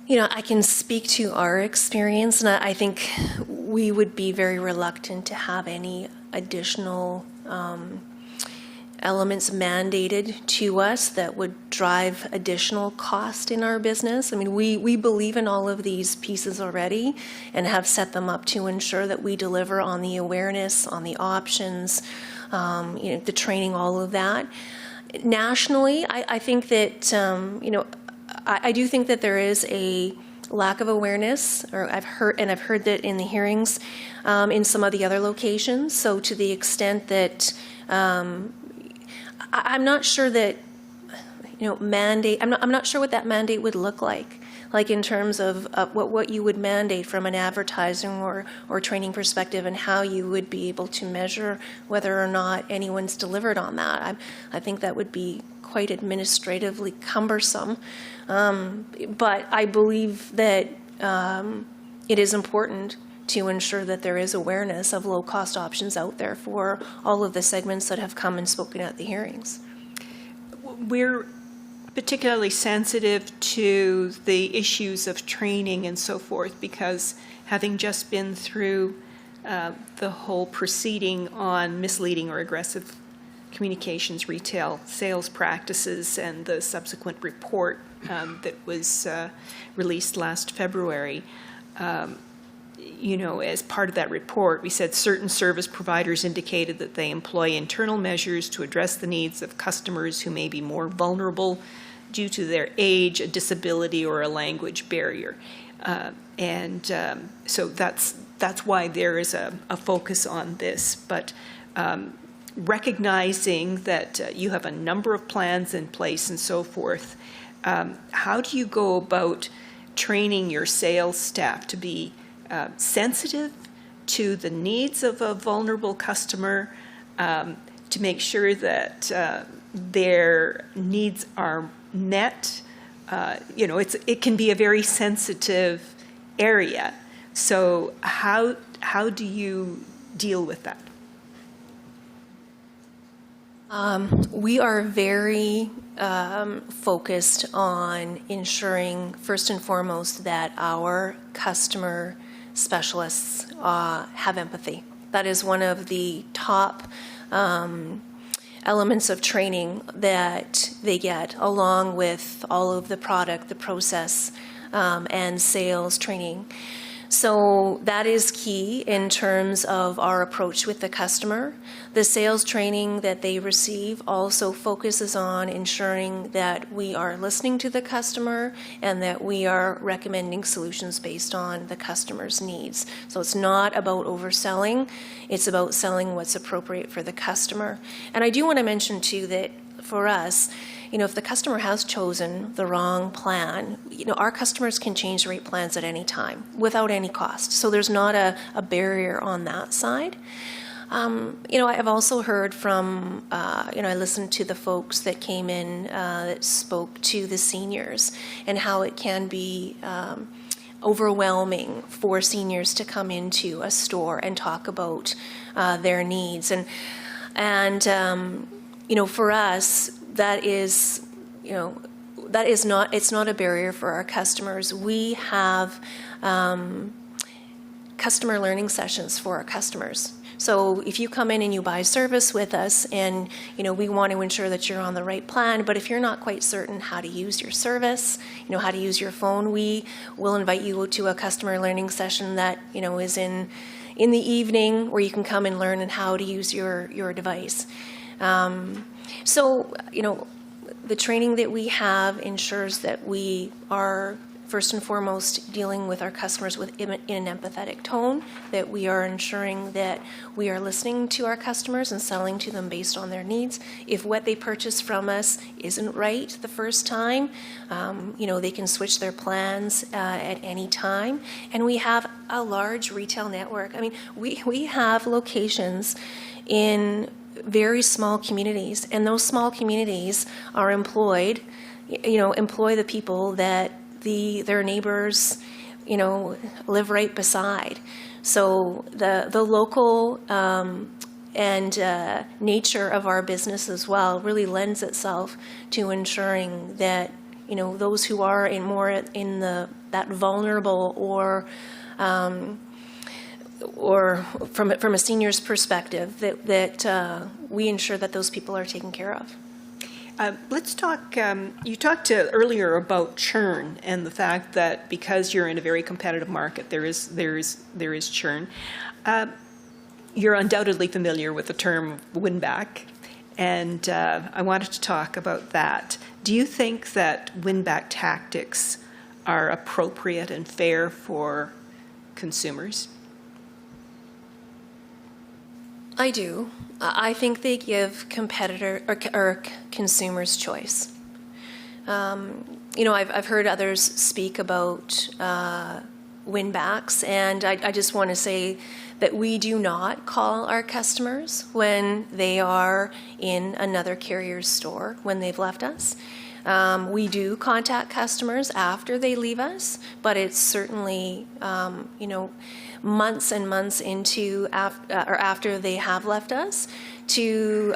You know, I can speak to our experience, and I think we would be very reluctant to have any additional elements mandated to us that would drive additional cost in our business. I mean, we believe in all of these pieces already and have set them up to ensure that we deliver on the awareness, on the options, the training, all of that. Nationally, I think that, I do think that there is a lack of awareness, or I've heard that in the hearings in some of the other locations. So to the extent that I'm not sure that, mandate, I'm not sure what that mandate would look like in terms of what you would mandate from an advertising or training perspective, and how you would be able to measure whether or not anyone's delivered on that. I think that would be quite administratively cumbersome. But I believe that it is important to ensure that there is awareness of low-cost options out there for all of the segments that have come and spoken at the hearings. We're particularly sensitive to the issues of training and so forth, because having just been through the whole proceeding on misleading or aggressive communications retail sales practices and the subsequent report that was released last February, as part of that report, we said certain service providers indicated that they employ internal measures to address the needs of customers who may be more vulnerable due to their age, a disability, or a language barrier. So that's why there is a focus on this. But recognizing that you have a number of plans in place and so forth, how do you go about training your sales staff to be sensitive to the needs of a vulnerable customer, to make sure that their needs are met? It can be a very sensitive area. So how do you deal with that? We are very focused on ensuring, first and foremost, that our customer specialists have empathy. That is one of the top elements of training that they get, along with all of the product, the process, and sales training. So that is key in terms of our approach with the customer. The sales training that they receive also focuses on ensuring that we are listening to the customer and that we are recommending solutions based on the customer's needs. So it's not about overselling, it's about selling what's appropriate for the customer. And I do want to mention too that for us, if the customer has chosen the wrong plan, our customers can change rate plans at any time without any cost. So there's not a barrier on that side. I've also heard from, I listened to the folks that came in that spoke to the seniors and how it can be overwhelming for seniors to come into a store and talk about their needs. And for us, that is, it's not a barrier for our customers. We have customer learning sessions for our customers. So if you come in and you buy service with us, and we want to ensure that you're on the right plan, but if you're not quite certain how to use your service, how to use your phone, we will invite you to a customer learning session that is in the evening, where you can come and learn how to use your device. So, the training that we have ensures that we are, first and foremost, dealing with our customers in an empathetic tone, that we are ensuring that we are listening to our customers and selling to them based on their needs. If what they purchase from us isn't right the first time, they can switch their plans at any time. And we have a large retail network. I mean, we have locations in very small communities, and those small communities are employ the people that their neighbors, live right beside. So the local nature of our business as well really lends itself to ensuring that, you know, those who are in that vulnerable or from a senior's perspective, that we ensure that those people are taken care of. Let's talk, you talked earlier about churn and the fact that because you're in a very competitive market, there is churn. You're undoubtedly familiar with the term win-back, and I wanted to talk about that. Do you think that win-back tactics are appropriate and fair for consumers? I do. I think they give competitor or consumers choice. You know, I've heard others speak about win-backs, and I just want to say that we do not call our customers when they are in another carrier's store when they've left us. We do contact customers after they leave us, but it's certainly, you know, months and months into or after they have left us to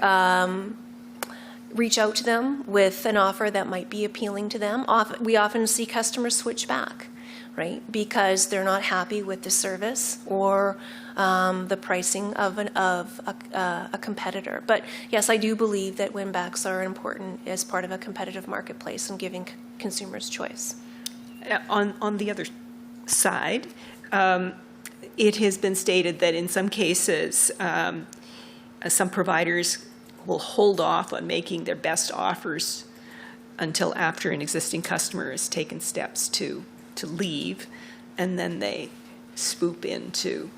reach out to them with an offer that might be appealing to them. We often see customers switch back, right, because they're not happy with the service or the pricing of a competitor. But yes, I do believe that win-backs are important as part of a competitive marketplace and giving consumers choice. On the other side, it has been stated that in some cases, some providers will hold off on making their best offers until after an existing customer has taken steps to leave, and then they swoop in to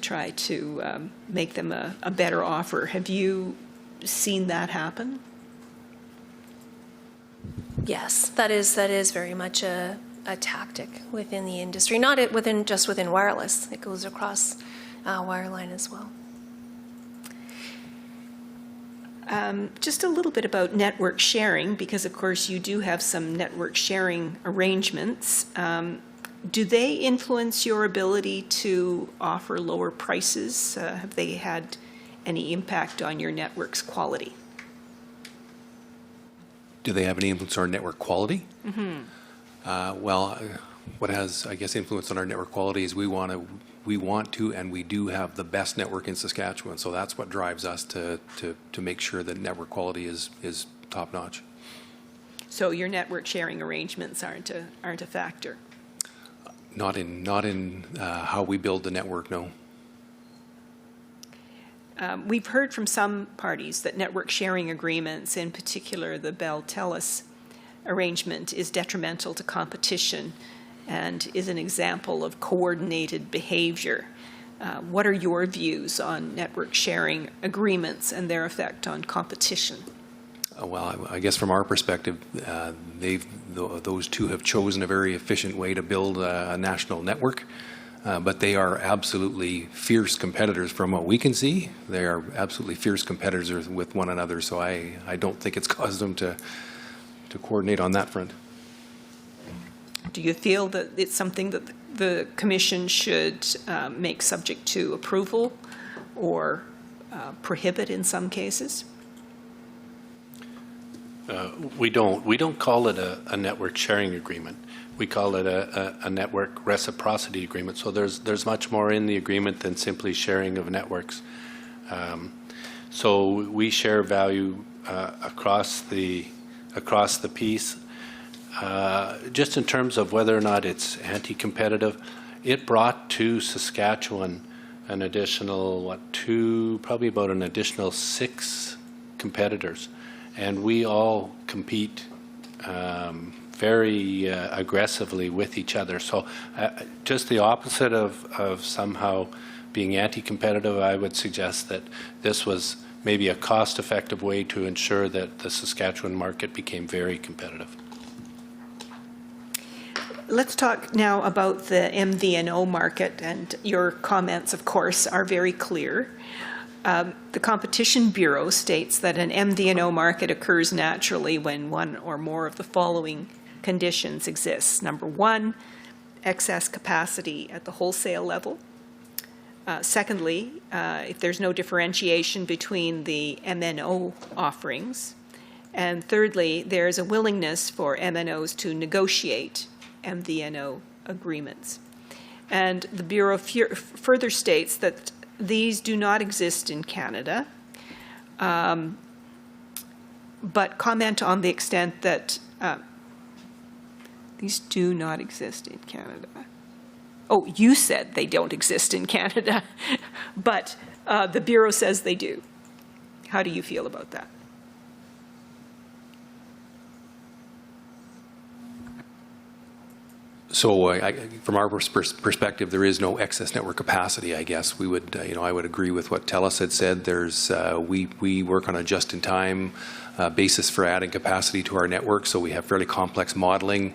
try to make them a better offer. Have you seen that happen? Yes, that is very much a tactic within the industry, not just within wireless. It goes across wireline as well. Just a little bit about network sharing, because of course you do have some network sharing arrangements. Do they influence your ability to offer lower prices? Have they had any impact on your network's quality? Do they have any influence on our network quality? Mm-hmm. Well, what has, I guess, influence on our network quality is we want to, and we do have the best network in Saskatchewan. So that's what drives us to make sure that network quality is top notch. So your network sharing arrangements aren't a factor. Not in how we build the network, no. We've heard from some parties that network sharing agreements, in particular the Bell-Telus arrangement, is detrimental to competition and is an example of coordinated behavior. What are your views on network sharing agreements and their effect on competition? Well, I guess from our perspective, those two have chosen a very efficient way to build a national network, but they are absolutely fierce competitors from what we can see. They are absolutely fierce competitors with one another, so I don't think it's caused them to coordinate on that front. Do you feel that it's something that the Commission should make subject to approval or prohibit in some cases? We don't call it a network sharing agreement. We call it a network reciprocity agreement. So there's much more in the agreement than simply sharing of networks. So we share value across the piece. Just in terms of whether or not it's anti-competitive, it brought to Saskatchewan an additional, probably about an additional 6 competitors. And we all compete very aggressively with each other. So just the opposite of somehow being anti-competitive, I would suggest that this was maybe a cost-effective way to ensure that the Saskatchewan market became very competitive. Let's talk now about the MVNO market, and your comments, of course, are very clear. The Competition Bureau states that an MVNO market occurs naturally when one or more of the following conditions exists. Number one, excess capacity at the wholesale level. Secondly, if there's no differentiation between the MNO offerings. And thirdly, there's a willingness for MNOs to negotiate MVNO agreements. And the Bureau further states that these do not exist in Canada, but comment on the extent that these do not exist in Canada. Oh, you said they don't exist in Canada, but the Bureau says they do. How do you feel about that? So from our perspective, there is no excess network capacity, I guess. We would, I would agree with what TELUS had said. There's, we work on a just-in-time basis for adding capacity to our network, so we have fairly complex modeling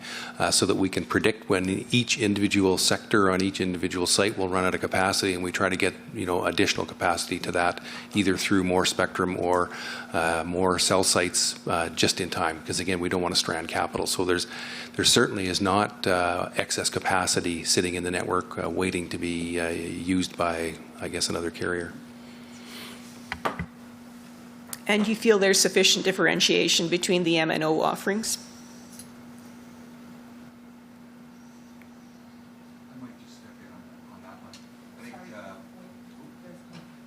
so that we can predict when each individual sector on each individual site will run out of capacity, and we try to get, additional capacity to that, either through more spectrum or more cell sites just in time, because again, we don't want to strand capital. So there certainly is not excess capacity sitting in the network waiting to be used by, I guess, another carrier. And you feel there's sufficient differentiation between the MNO offerings? I might just step in on that one. I think,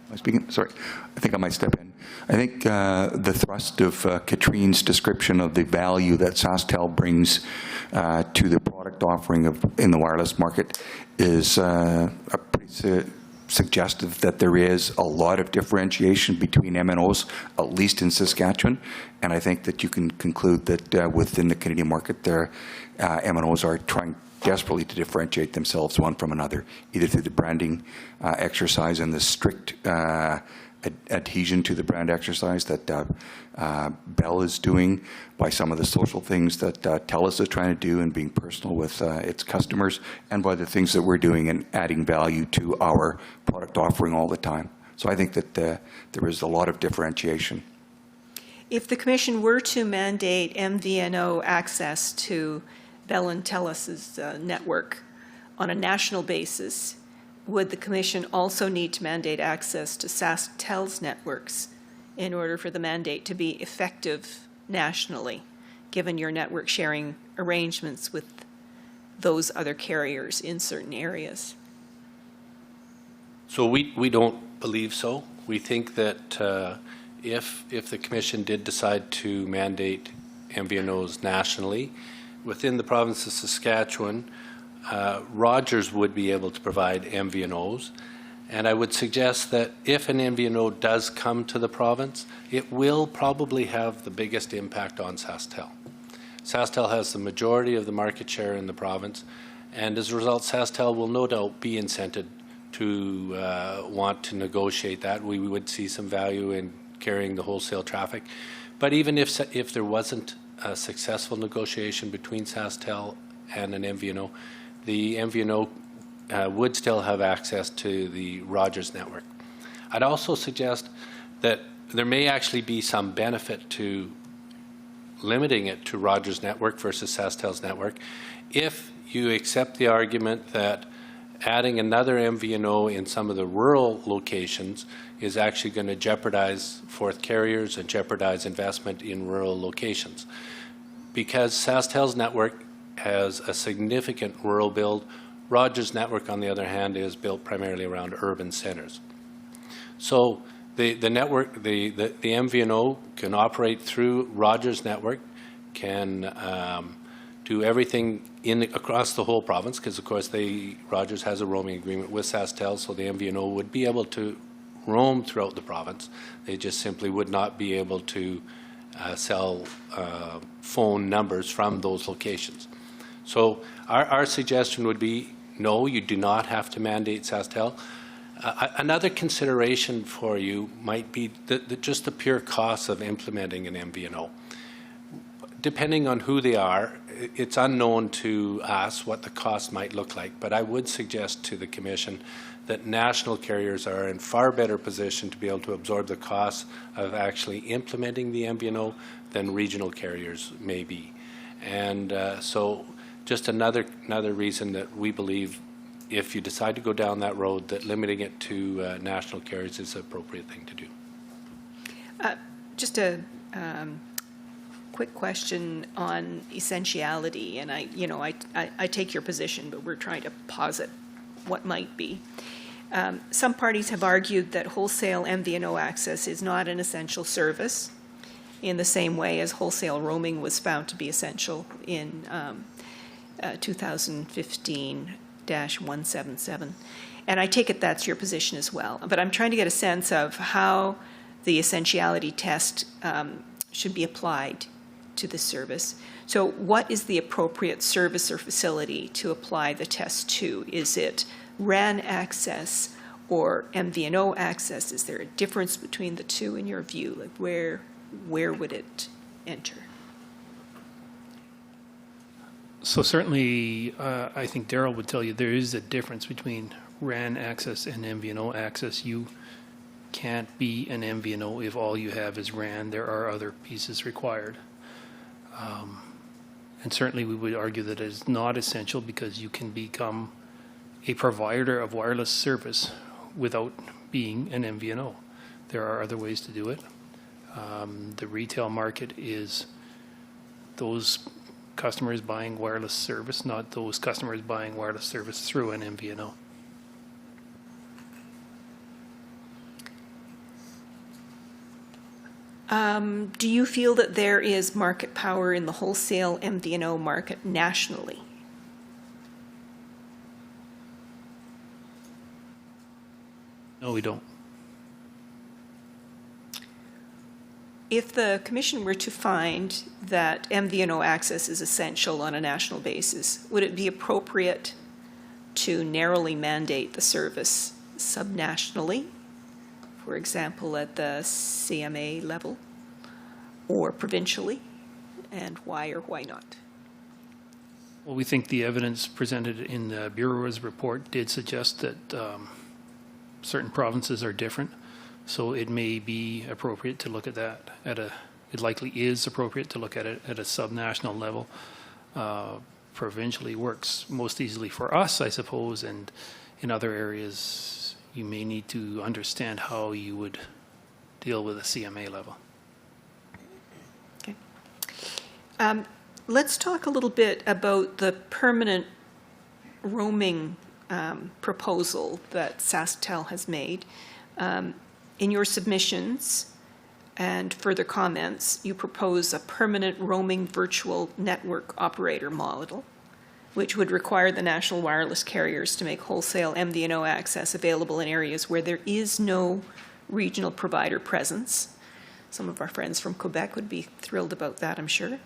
am I speaking? Sorry. I think I might step in. I think the thrust of Katrine's description of the value that SaskTel brings to the product offering in the wireless market is pretty suggestive that there is a lot of differentiation between MNOs, at least in Saskatchewan. And I think that you can conclude that within the Canadian market, their MNOs are trying desperately to differentiate themselves one from another, either through the branding exercise and the strict adhesion to the brand exercise that Bell is doing, by some of the social things that TELUS is trying to do and being personal with its customers, and by the things that we're doing and adding value to our product offering all the time. So I think that there is a lot of differentiation. If the Commission were to mandate MVNO access to Bell and TELUS's network on a national basis, would the Commission also need to mandate access to SaskTel's networks in order for the mandate to be effective nationally, given your network sharing arrangements with those other carriers in certain areas? So we don't believe so. We think that if the Commission did decide to mandate MVNOs nationally, within the province of Saskatchewan, Rogers would be able to provide MVNOs, and I would suggest that if an MVNO does come to the province, it will probably have the biggest impact on SaskTel. SaskTel has the majority of the market share in the province, and as a result, SaskTel will no doubt be incented to want to negotiate that. We would see some value in carrying the wholesale traffic, but even if there wasn't a successful negotiation between SaskTel and an MVNO, the MVNO would still have access to the Rogers network. I'd also suggest that there may actually be some benefit to limiting it to Rogers network versus SaskTel's network if you accept the argument that adding another MVNO in some of the rural locations is actually going to jeopardize fourth carriers and jeopardize investment in rural locations. Because SaskTel's network has a significant rural build, Rogers network, on the other hand, is built primarily around urban centers. So the network, the MVNO can operate through Rogers network, can do everything across the whole province, because of course Rogers has a roaming agreement with SaskTel, so the MVNO would be able to roam throughout the province. They just simply would not be able to sell phone numbers from those locations. So our suggestion would be, no, you do not have to mandate SaskTel. Another consideration for you might be just the pure cost of implementing an MVNO. Depending on who they are, it's unknown to us what the cost might look like, but I would suggest to the Commission that national carriers are in far better position to be able to absorb the costs of actually implementing the MVNO than regional carriers may be. And so just another reason that we believe if you decide to go down that road, that limiting it to national carriers is the appropriate thing to do. Just a quick question on essentiality, and I take your position, but we're trying to posit what might be. Some parties have argued that wholesale MVNO access is not an essential service, in the same way as wholesale roaming was found to be essential in 2015-177. And I take it that's your position as well. But I'm trying to get a sense of how the essentiality test should be applied to this service. So what is the appropriate service or facility to apply the test to? Is it RAN access or MVNO access? Is there a difference between the two in your view? Like where would it enter? So certainly, I think Daryl would tell you there is a difference between RAN access and MVNO access. You can't be an MVNO if all you have is RAN. There are other pieces required. And certainly we would argue that it is not essential because you can become a provider of wireless service without being an MVNO. There are other ways to do it. The retail market is those customers buying wireless service, not those customers buying wireless service through an MVNO. Do you feel that there is market power in the wholesale MVNO market nationally? No, we don't. If the Commission were to find that MVNO access is essential on a national basis, would it be appropriate to narrowly mandate the service subnationally, for example, at the CMA level, or provincially, and why or why not? Well, we think the evidence presented in the Bureau's report did suggest that certain provinces are different. So it may be appropriate to look at that it likely is appropriate to look at it at a subnational level. Provincially works most easily for us, I suppose, and in other areas you may need to understand how you would deal with a CMA level. Okay. Let's talk a little bit about the permanent roaming proposal that SaskTel has made. In your submissions and further comments, you propose a permanent roaming virtual network operator model, which would require the national wireless carriers to make wholesale MVNO access available in areas where there is no regional provider presence. Some of our friends from Quebec would be thrilled about that, I'm sure.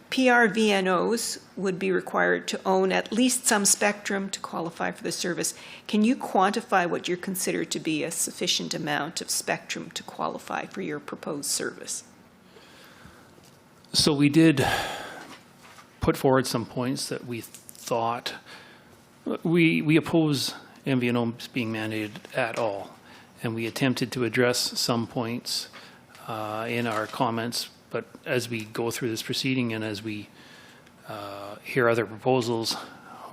PRVNOs would be required to own at least some spectrum to qualify for the service. Can you quantify what you consider to be a sufficient amount of spectrum to qualify for your proposed service? So we did put forward some points that we thought, we oppose MVNOs being mandated at all, and we attempted to address some points in our comments. But as we go through this proceeding and as we hear other proposals,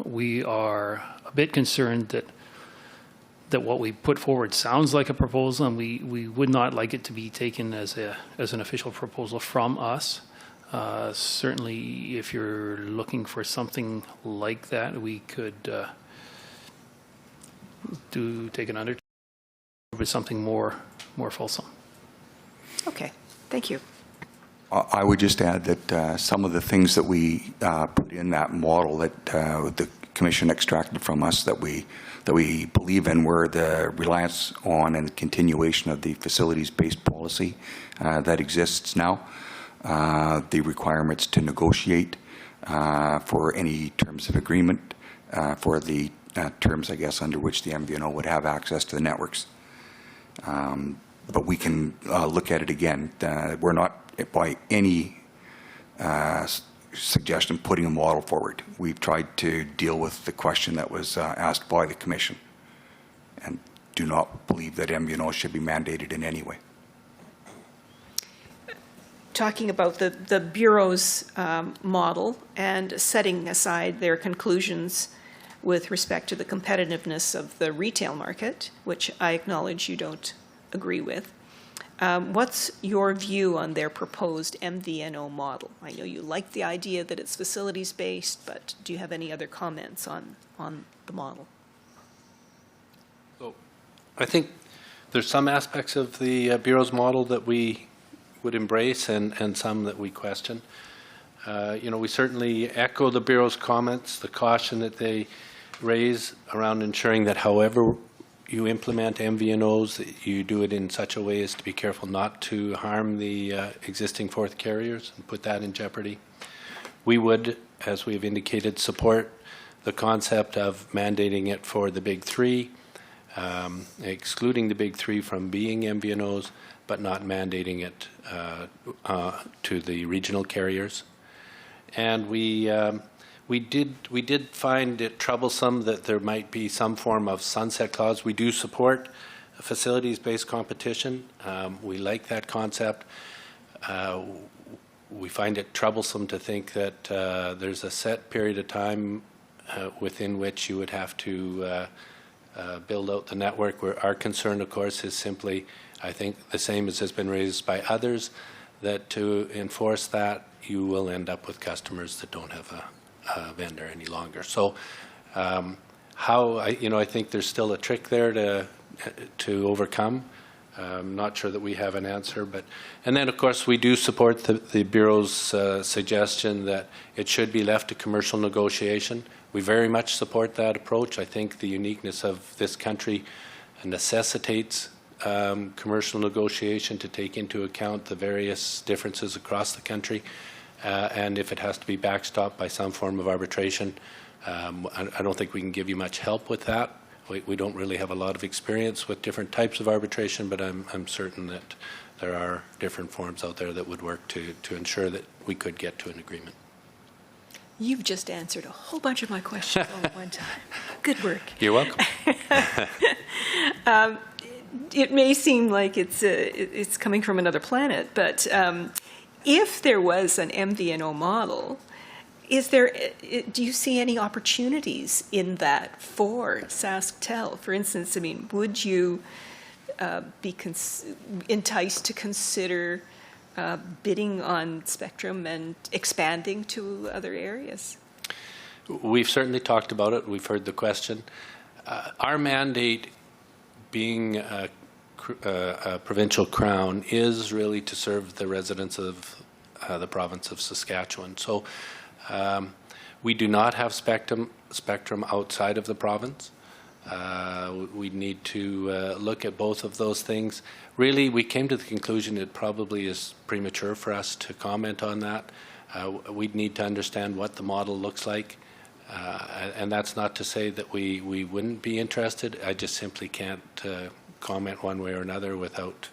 we are a bit concerned that what we put forward sounds like a proposal, and we would not like it to be taken as an official proposal from us. Certainly, if you're looking for something like that, we could take an undertaking with something more fulsome. Okay, thank you. I would just add that some of the things that we put in that model that the Commission extracted from us that we believe in were the reliance on and continuation of the facilities-based policy that exists now, the requirements to negotiate for any terms of agreement, for the terms, I guess, under which the MVNO would have access to the networks. But we can look at it again. We're not by any suggestion putting a model forward. We've tried to deal with the question that was asked by the Commission and do not believe that MVNO should be mandated in any way. Talking about the Bureau's model and setting aside their conclusions, with respect to the competitiveness of the retail market, which I acknowledge you don't agree with. What's your view on their proposed MVNO model? I know you like the idea that it's facilities-based, but do you have any other comments on the model? So I think there's some aspects of the Bureau's model that we would embrace and some that we question. We certainly echo the Bureau's comments, the caution that they raise around ensuring that however you implement MVNOs, that you do it in such a way as to be careful not to harm the existing fourth carriers and put that in jeopardy. We would, as we've indicated, support the concept of mandating it for the big three, excluding the big three from being MVNOs, but not mandating it to the regional carriers. And we did find it troublesome that there might be some form of sunset clause. We do support facilities-based competition. We like that concept. We find it troublesome to think that there's a set period of time within which you would have to build out the network. Where our concern, of course, is simply, I think, the same as has been raised by others, that to enforce that, you will end up with customers that don't have a vendor any longer. So I think there's still a trick there to overcome. I'm not sure that we have an answer, and then of course we do support the Bureau's suggestion that it should be left to commercial negotiation. We very much support that approach. I think the uniqueness of this country necessitates commercial negotiation to take into account the various differences across the country. And if it has to be backstopped by some form of arbitration, I don't think we can give you much help with that. We don't really have a lot of experience with different types of arbitration, but I'm certain that there are different forms out there that would work to ensure that we could get to an agreement. You've just answered a whole bunch of my questions all at one time. Good work. You're welcome. It may seem like it's coming from another planet, but if there was an MVNO model, do you see any opportunities in that for SaskTel? For instance, would you be enticed to consider bidding on spectrum and expanding to other areas? We've certainly talked about it. We've heard the question. Our mandate, being a provincial crown, is really to serve the residents of the province of Saskatchewan. So we do not have spectrum outside of the province. We need to look at both of those things. Really, we came to the conclusion it probably is premature for us to comment on that. We'd need to understand what the model looks like. And that's not to say that we wouldn't be interested. I just simply can't comment one way or another without,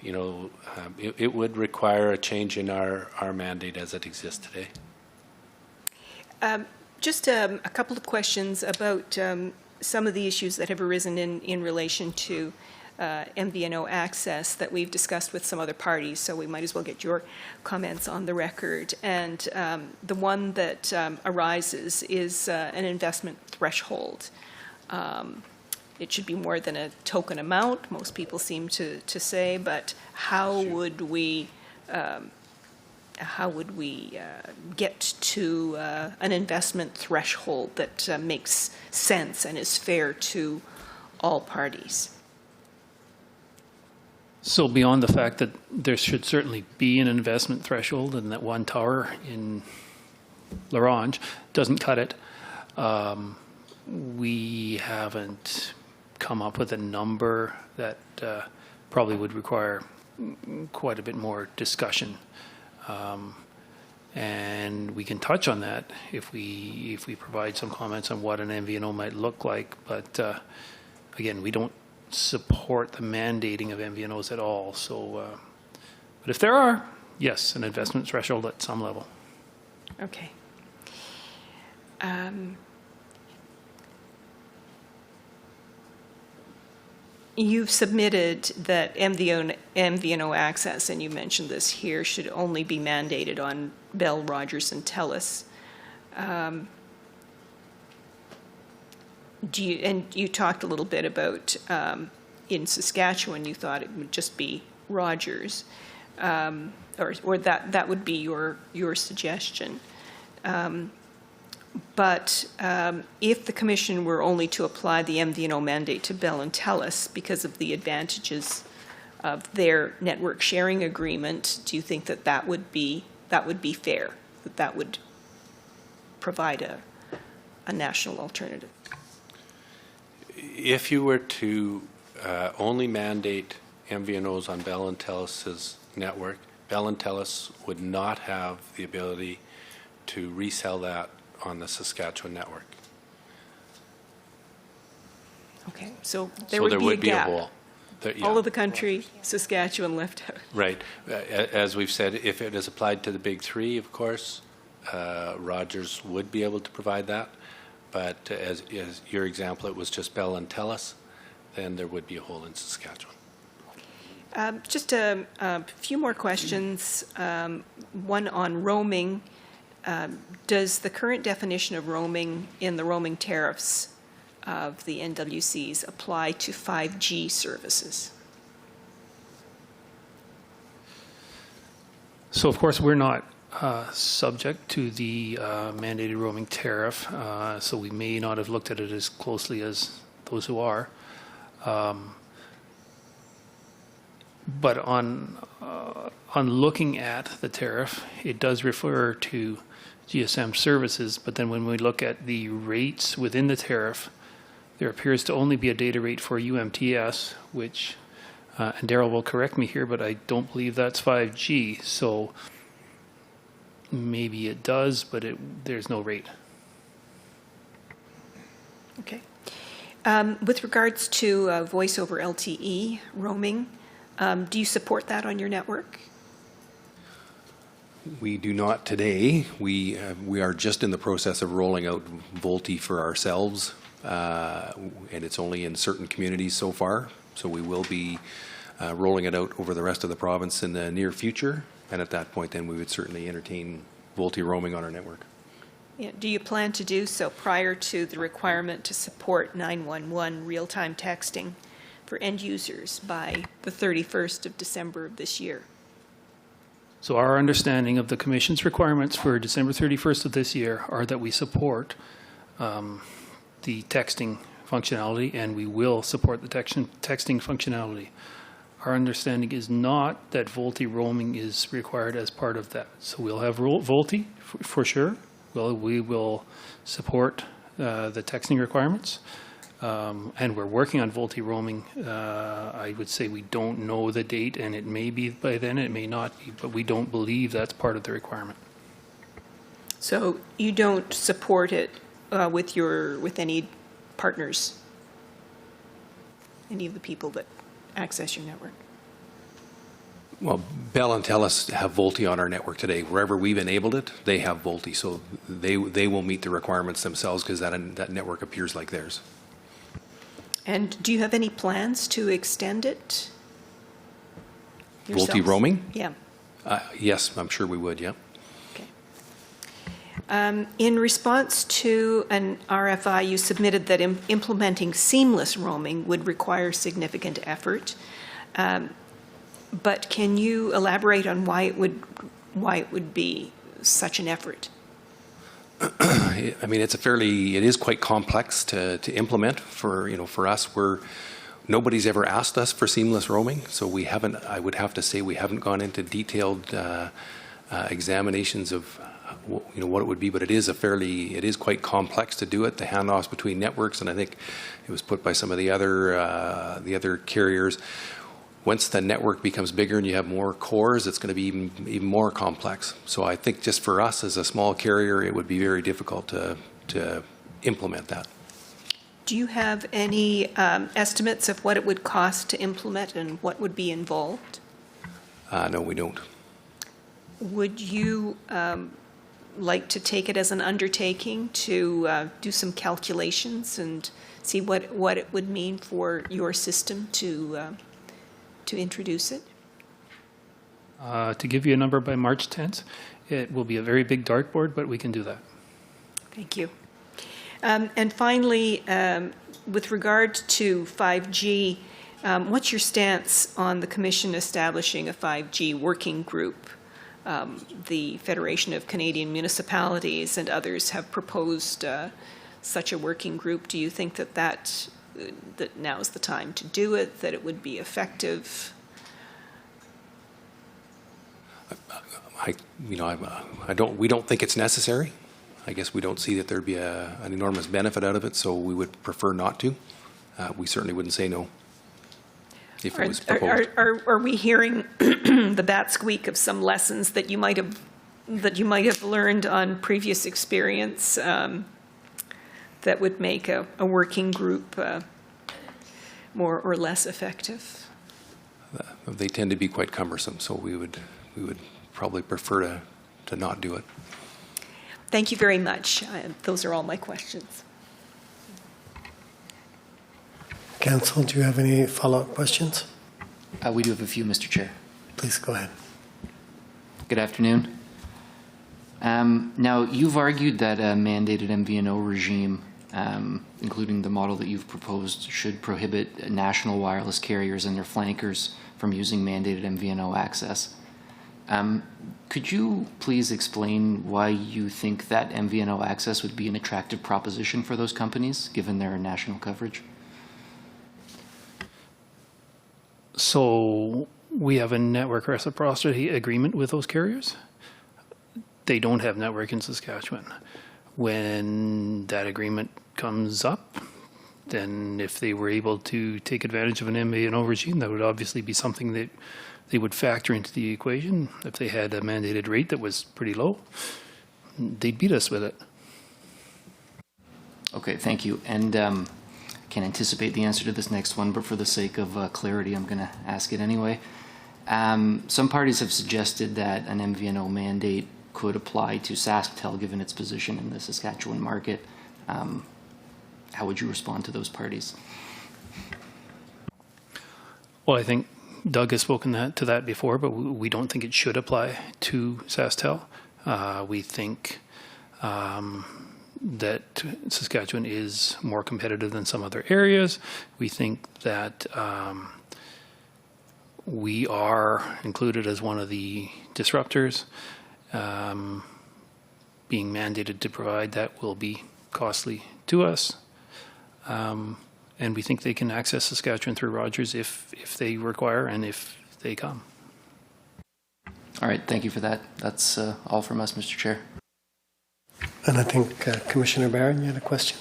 it would require a change in our mandate as it exists today. Just a couple of questions about some of the issues that have arisen in relation to MVNO access that we've discussed with some other parties, so we might as well get your comments on the record. And the one that arises is an investment threshold. It should be more than a token amount, most people seem to say, but how would we get to an investment threshold that makes sense and is fair to all parties? So beyond the fact that there should certainly be an investment threshold and that one tower in L'Orange doesn't cut it, we haven't come up with a number that probably would require quite a bit more discussion. And we can touch on that if we provide some comments on what an MVNO might look like. But again, we don't support the mandating of MVNOs at all. So, but if there are, yes, an investment threshold at some level. Okay. You've submitted that MVNO access, and you mentioned this here, should only be mandated on Bell, Rogers, and TELUS. and you talked a little bit about in Saskatchewan, you thought it would just be Rogers, or that would be your suggestion. But if the Commission were only to apply the MVNO mandate to Bell and Telus because of the advantages of their network sharing agreement, do you think that would be fair? That would provide a national alternative? If you were to only mandate MVNOs on Bell and Telus's network, Bell and Telus would not have the ability to resell that on the Saskatchewan network. Okay, so there would be a gap. hole. Yeah. All of the country, Saskatchewan left out. Right. As we've said, if it is applied to the big three, of course, Rogers would be able to provide that. But as your example, it was just Bell and Telus, then there would be a hole in Saskatchewan. Just a few more questions. One on roaming. Does the current definition of roaming in the roaming tariffs of the NWCs apply to 5G services? So of course, we're not subject to the mandated roaming tariff, so we may not have looked at it as closely as those who are. But on looking at the tariff, it does refer to GSM services, but then when we look at the rates within the tariff, there appears to only be a data rate for UMTS, which, and Daryl will correct me here, but I don't believe that's 5G, so maybe it does, but there's no rate. Okay. With regards to voice over LTE roaming, do you support that on your network? We do not today. We are just in the process of rolling out VoLTE for ourselves, and it's only in certain communities so far. So we will be rolling it out over the rest of the province in the near future, and at that point then we would certainly entertain VoLTE roaming on our network. Yeah. Do you plan to do so prior to the requirement to support 911 real-time texting for end users by the 31st of December of this year? So our understanding of the Commission's requirements for December 31st of this year are that we support the texting functionality, and we will support the texting functionality. Our understanding is not that VoLTE roaming is required as part of that. So we'll have VoLTE for sure. We will support the texting requirements. And we're working on VoLTE roaming. I would say we don't know the date, and it may be by then, it may not be, but we don't believe that's part of the requirement. So you don't support it with any partners, any of the people that access your network? Well, Bell and Telus have VoLTE on our network today. Wherever we've enabled it, they have VoLTE, so they will meet the requirements themselves because that network appears like theirs. And do you have any plans to extend it yourselves? VoLTE roaming? Yeah. Yes, I'm sure we would, yeah. Okay. In response to an RFI, you submitted that implementing seamless roaming would require significant effort. But can you elaborate on why it would be such an effort? I mean, it is quite complex to implement for us. Nobody's ever asked us for seamless roaming, so I would have to say we haven't gone into detailed examinations of what it would be, but it is quite complex to do it, the handoffs between networks, and I think it was put by some of the other carriers. Once the network becomes bigger and you have more cores, it's going to be even more complex. So I think just for us as a small carrier, it would be very difficult to implement that. Do you have any estimates of what it would cost to implement and what would be involved? No, we don't. Would you like to take it as an undertaking to do some calculations and see what it would mean for your system to introduce it? To give you a number by March 10th, it will be a very big dartboard, but we can do that. Thank you. And finally, with regard to 5G, what's your stance on the Commission establishing a 5G working group? The Federation of Canadian Municipalities and others have proposed such a working group. Do you think that now is the time to do it, that it would be effective? We don't think it's necessary. I guess we don't see that there'd be an enormous benefit out of it, so we would prefer not to. We certainly wouldn't say no if it was proposed. Are we hearing the bat squeak of some lessons that you might have learned on previous experience that would make a working group more or less effective? They tend to be quite cumbersome, so we would probably prefer to not do it. Thank you very much. Those are all my questions. Council, do you have any follow-up questions? We do have a few, Mr. Chair. Please go ahead. Good afternoon. Now, you've argued that a mandated MVNO regime, including the model that you've proposed, should prohibit national wireless carriers and their flankers from using mandated MVNO access. Could you please explain why you think that MVNO access would be an attractive proposition for those companies, given their national coverage? So we have a network reciprocity agreement with those carriers. They don't have network in Saskatchewan. When that agreement comes up, then if they were able to take advantage of an MVNO regime, that would obviously be something that they would factor into the equation. If they had a mandated rate that was pretty low, they'd beat us with it. Okay, thank you. And can't anticipate the answer to this next one, but for the sake of clarity, I'm going to ask it anyway. Some parties have suggested that an MVNO mandate could apply to SaskTel, given its position in the Saskatchewan market. How would you respond to those parties? Well, I think Doug has spoken to that before, but we don't think it should apply to SaskTel. We think that Saskatchewan is more competitive than some other areas. We think that we are included as one of the disruptors. Being mandated to provide that will be costly to us. And we think they can access Saskatchewan through Rogers if they require and if they come. All right, thank you for that. That's all from us, Mr. Chair. And I think Commissioner Barron, you had a question.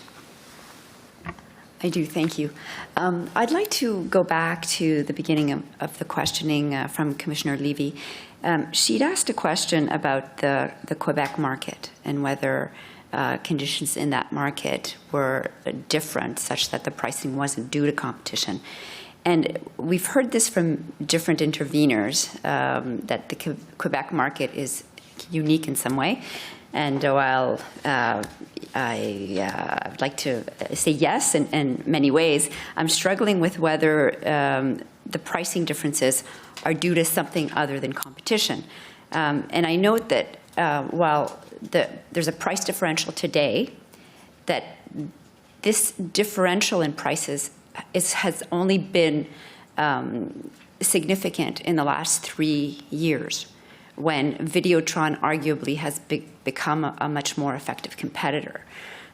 I do, thank you. I'd like to go back to the beginning of the questioning from Commissioner Levy. She'd asked a question about the Quebec market and whether conditions in that market were different, such that the pricing wasn't due to competition. And we've heard this from different interveners, that the Quebec market is unique in some way. And while I'd like to say yes in many ways, I'm struggling with whether the pricing differences are due to something other than competition. And I note that while there's a price differential today, that this differential in prices has only been significant in the last 3 years, when Videotron arguably has become a much more effective competitor.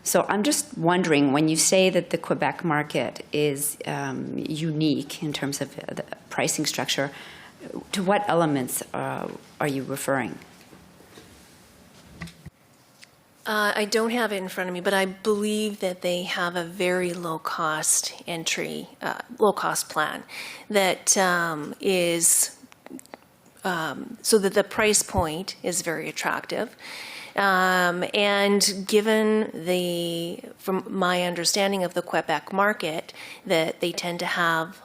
So I'm just wondering, when you say that the Quebec market is unique in terms of the pricing structure, to what elements are you referring? I don't have it in front of me, but I believe that they have a very low-cost low-cost plan that is so that the price point is very attractive. And given from my understanding of the Quebec market, that they tend to have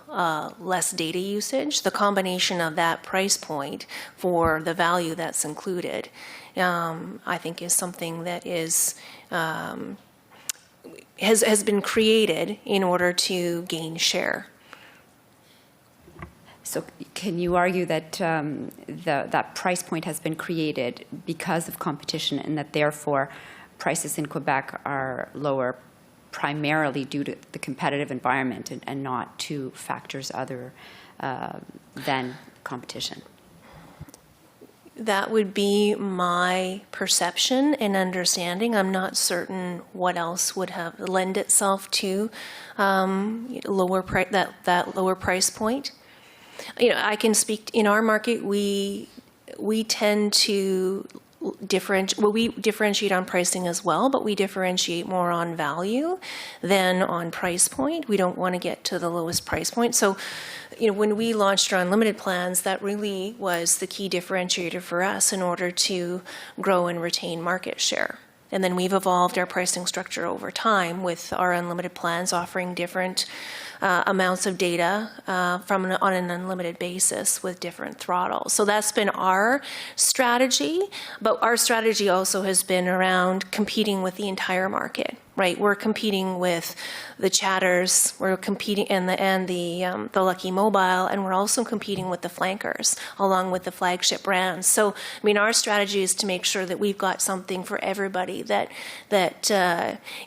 less data usage, the combination of that price point for the value that's included, I think is something that is has been created in order to gain share. So can you argue that that price point has been created because of competition, and that therefore prices in Quebec are lower primarily due to the competitive environment and not to factors other than competition? That would be my perception and understanding. I'm not certain what else would have lend itself to lower that lower price point. I can speak in our market. We tend to we differentiate on pricing as well, but we differentiate more on value than on price point. We don't want to get to the lowest price point. So, when we launched our unlimited plans, that really was the key differentiator for us in order to grow and retain market share. And then we've evolved our pricing structure over time with our unlimited plans offering different amounts of data on an unlimited basis with different throttles. So that's been our strategy, but our strategy also has been around competing with the entire market, right? We're competing with the chatters, we're competing and the Lucky Mobile, and we're also competing with the flankers along with the flagship brands. So, our strategy is to make sure that we've got something for everybody that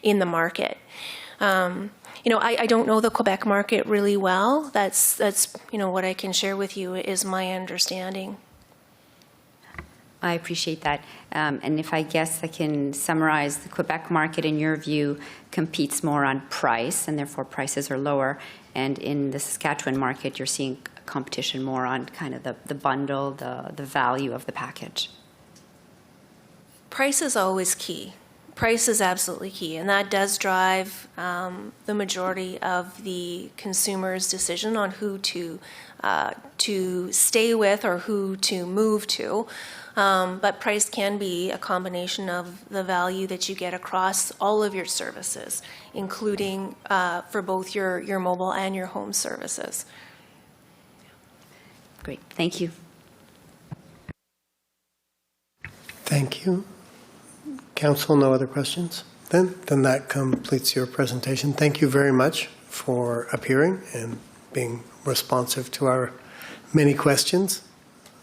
in the market. I don't know the Quebec market really well. That's what I can share with you is my understanding. I appreciate that. And if I guess I can summarize, the Quebec market, in your view, competes more on price, and therefore prices are lower. And in the Saskatchewan market, you're seeing competition more on kind of the bundle, the value of the package. Price is always key. Price is absolutely key, and that does drive the majority of the consumer's decision on who to stay with or who to move to. But price can be a combination of the value that you get across all of your services, including for both your mobile and your home services. Great, thank you. Thank you. Council, no other questions? Then that completes your presentation. Thank you very much for appearing and being responsive to our many questions.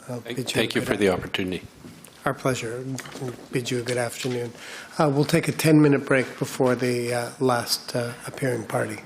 Thank you for the opportunity. Our pleasure. Bid you a good afternoon. We'll take a 10-minute break before the last appearing party.